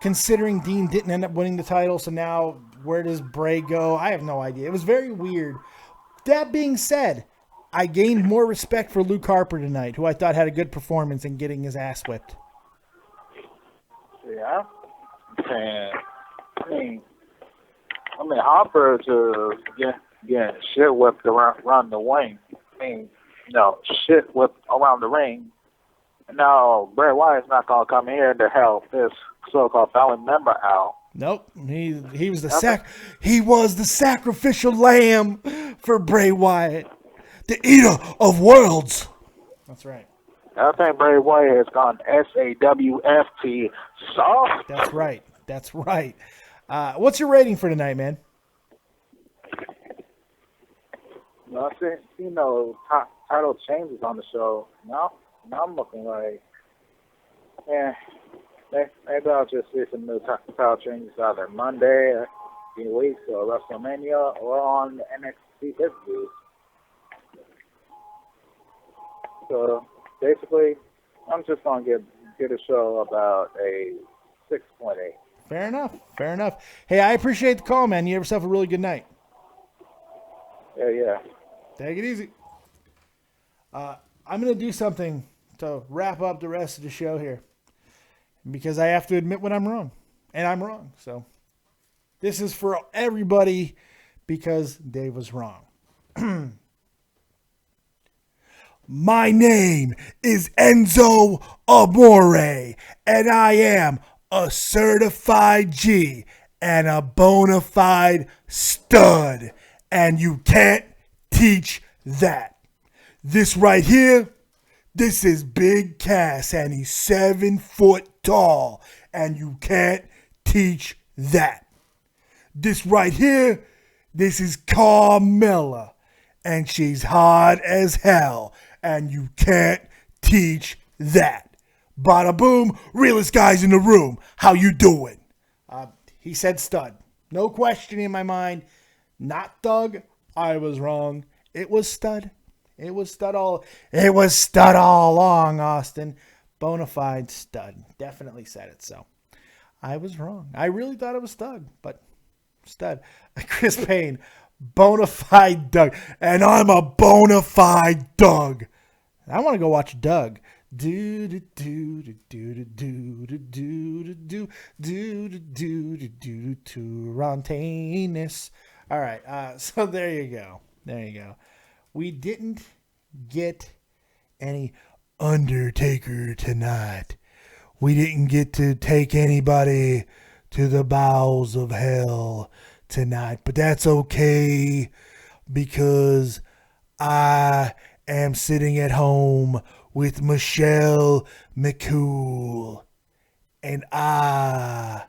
Speaker 1: considering Dean didn't end up winning the title. So now, where does Bray go? I have no idea. It was very weird. That being said, I gained more respect for Luke Harper tonight, who I thought had a good performance in getting his ass whipped.
Speaker 9: Yeah. I mean, Harper to get shit whipped around the ring. Shit whipped around the ring. No, Bray Wyatt's not gonna come here to help this so-called family member out.
Speaker 1: Nope, he was the sacrificial lamb for Bray Wyatt, the eater of worlds. That's right.
Speaker 9: I think Bray Wyatt has gone SAWFT soft.
Speaker 1: That's right. That's right. What's your rating for tonight, man?
Speaker 9: Well, I see, title changes on the show. Now I'm looking like, maybe I'll just see some new title changes either Monday in weeks or WrestleMania or on the NXT pay-per-views. So basically, I'm just gonna give a show about a 6.8.
Speaker 1: Fair enough. Hey, I appreciate the call, man. You have yourself a really good night.
Speaker 9: Yeah.
Speaker 1: Take it easy. I'm going to do something to wrap up the rest of the show here, because I have to admit when I'm wrong. And I'm wrong. So this is for everybody, because Dave was wrong. My name is Enzo Amore, and I am a certified G and a bona fide stud. And you can't teach that. This right here, this is Big Cass, and he's 7 foot tall, and you can't teach that. This right here, this is Carmella, and she's hard as hell, and you can't teach that. Bada boom, realest guys in the room, how you doing? He said stud. No question in my mind. Not thug. I was wrong. It was stud. It was stud all along, Austin. Bonafide stud. Definitely said it. So I was wrong. I really thought it was stud, but stud. Chris Payne, bonafide Doug, and I'm a bonafide Doug. I want to go watch Doug. Do do do do do do do do do do do do do Rontainus. All right, so there you go. We didn't get any Undertaker tonight. We didn't get to take anybody to the bowels of hell tonight, but that's okay, because I am sitting at home with Michelle McCool, and I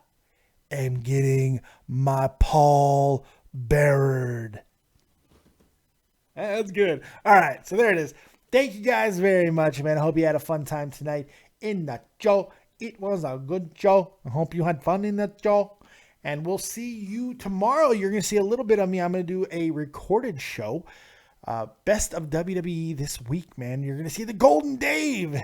Speaker 1: am getting my Paul Bearer. That's good. All right, so there it is. Thank you guys very much, man. I hope you had a fun time tonight in the show. It was a good show. I hope you had fun in the show. And we'll see you tomorrow. You're going to see a little bit of me. I'm going to do a recorded show. Best of WWE this week, man. You're going to see the Golden Dave.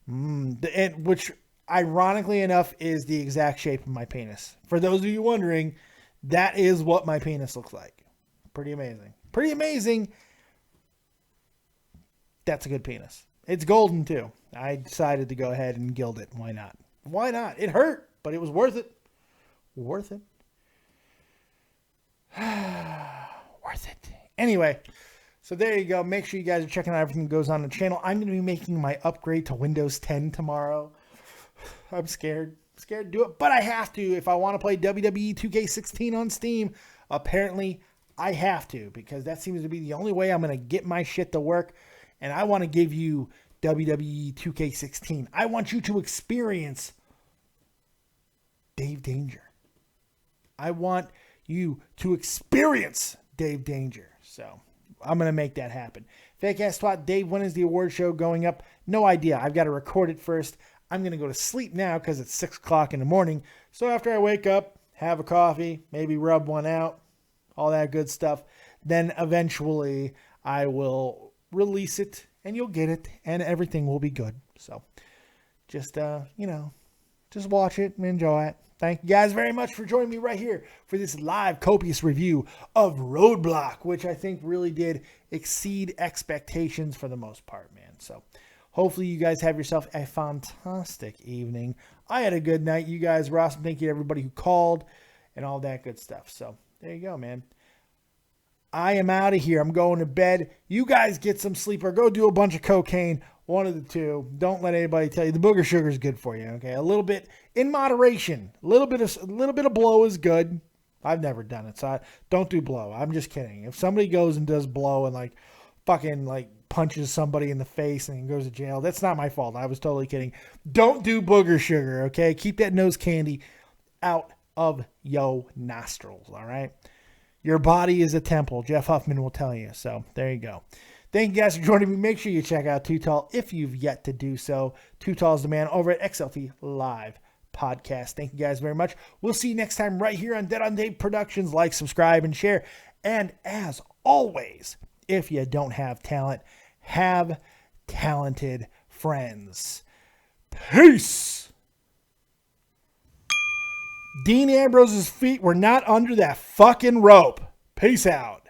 Speaker 1: Which, ironically enough, is the exact shape of my penis. For those of you wondering, that is what my penis looks like. Pretty amazing. That's a good penis. It's golden, too. I decided to go ahead and gild it. Why not? It hurt, but it was worth it. Worth it. Anyway, so there you go. Make sure you guys are checking out everything that goes on the channel. I'm going to be making my upgrade to Windows 10 tomorrow. I'm scared to do it, but I have to if I want to play WWE 2K16 on Steam. Apparently, I have to, because that seems to be the only way I'm going to get my shit to work. And I want to give you WWE 2K16. I want you to experience Dave Danger. I want you to experience Dave Danger. So I'm going to make that happen. Fake Ass Twat, Dave, when is the award show going up? No idea. I've got to record it first. I'm going to go to sleep now because it's 6 o'clock in the morning. So after I wake up, have a coffee, maybe rub one out, all that good stuff, then eventually I will release it and you'll get it and everything will be good. So just, just watch it and enjoy it. Thank you guys very much for joining me right here for this live copious review of RoadBlock, which I think really did exceed expectations for the most part, man. So hopefully you guys have yourself a fantastic evening. I had a good night. You guys were awesome. Thank you to everybody who called and all that good stuff. So there you go, man. I am out of here. I'm going to bed. You guys get some sleep or go do a bunch of cocaine. One of the two. Don't let anybody tell you. The booger sugar is good for you. Okay, a little bit in moderation. A little bit of blow is good. I've never done it, so I don't do blow. I'm just kidding. If somebody goes and does blow and fucking punches somebody in the face and goes to jail, that's not my fault. I was totally kidding. Don't do booger sugar. Okay, keep that nose candy out of yo nostrils. All right. Your body is a temple. Jeff Huffman will tell you. So there you go. Thank you guys for joining me. Make sure you check out Too Tall if you've yet to do so. Too Tall is the man over at XLT Live Podcast. Thank you guys very much. We'll see you next time right here on Dead on Dave Productions. Like, subscribe, and share. And as always, if you don't have talent, have talented friends. Peace. Dean Ambrose's feet were not under that fucking rope. Peace out.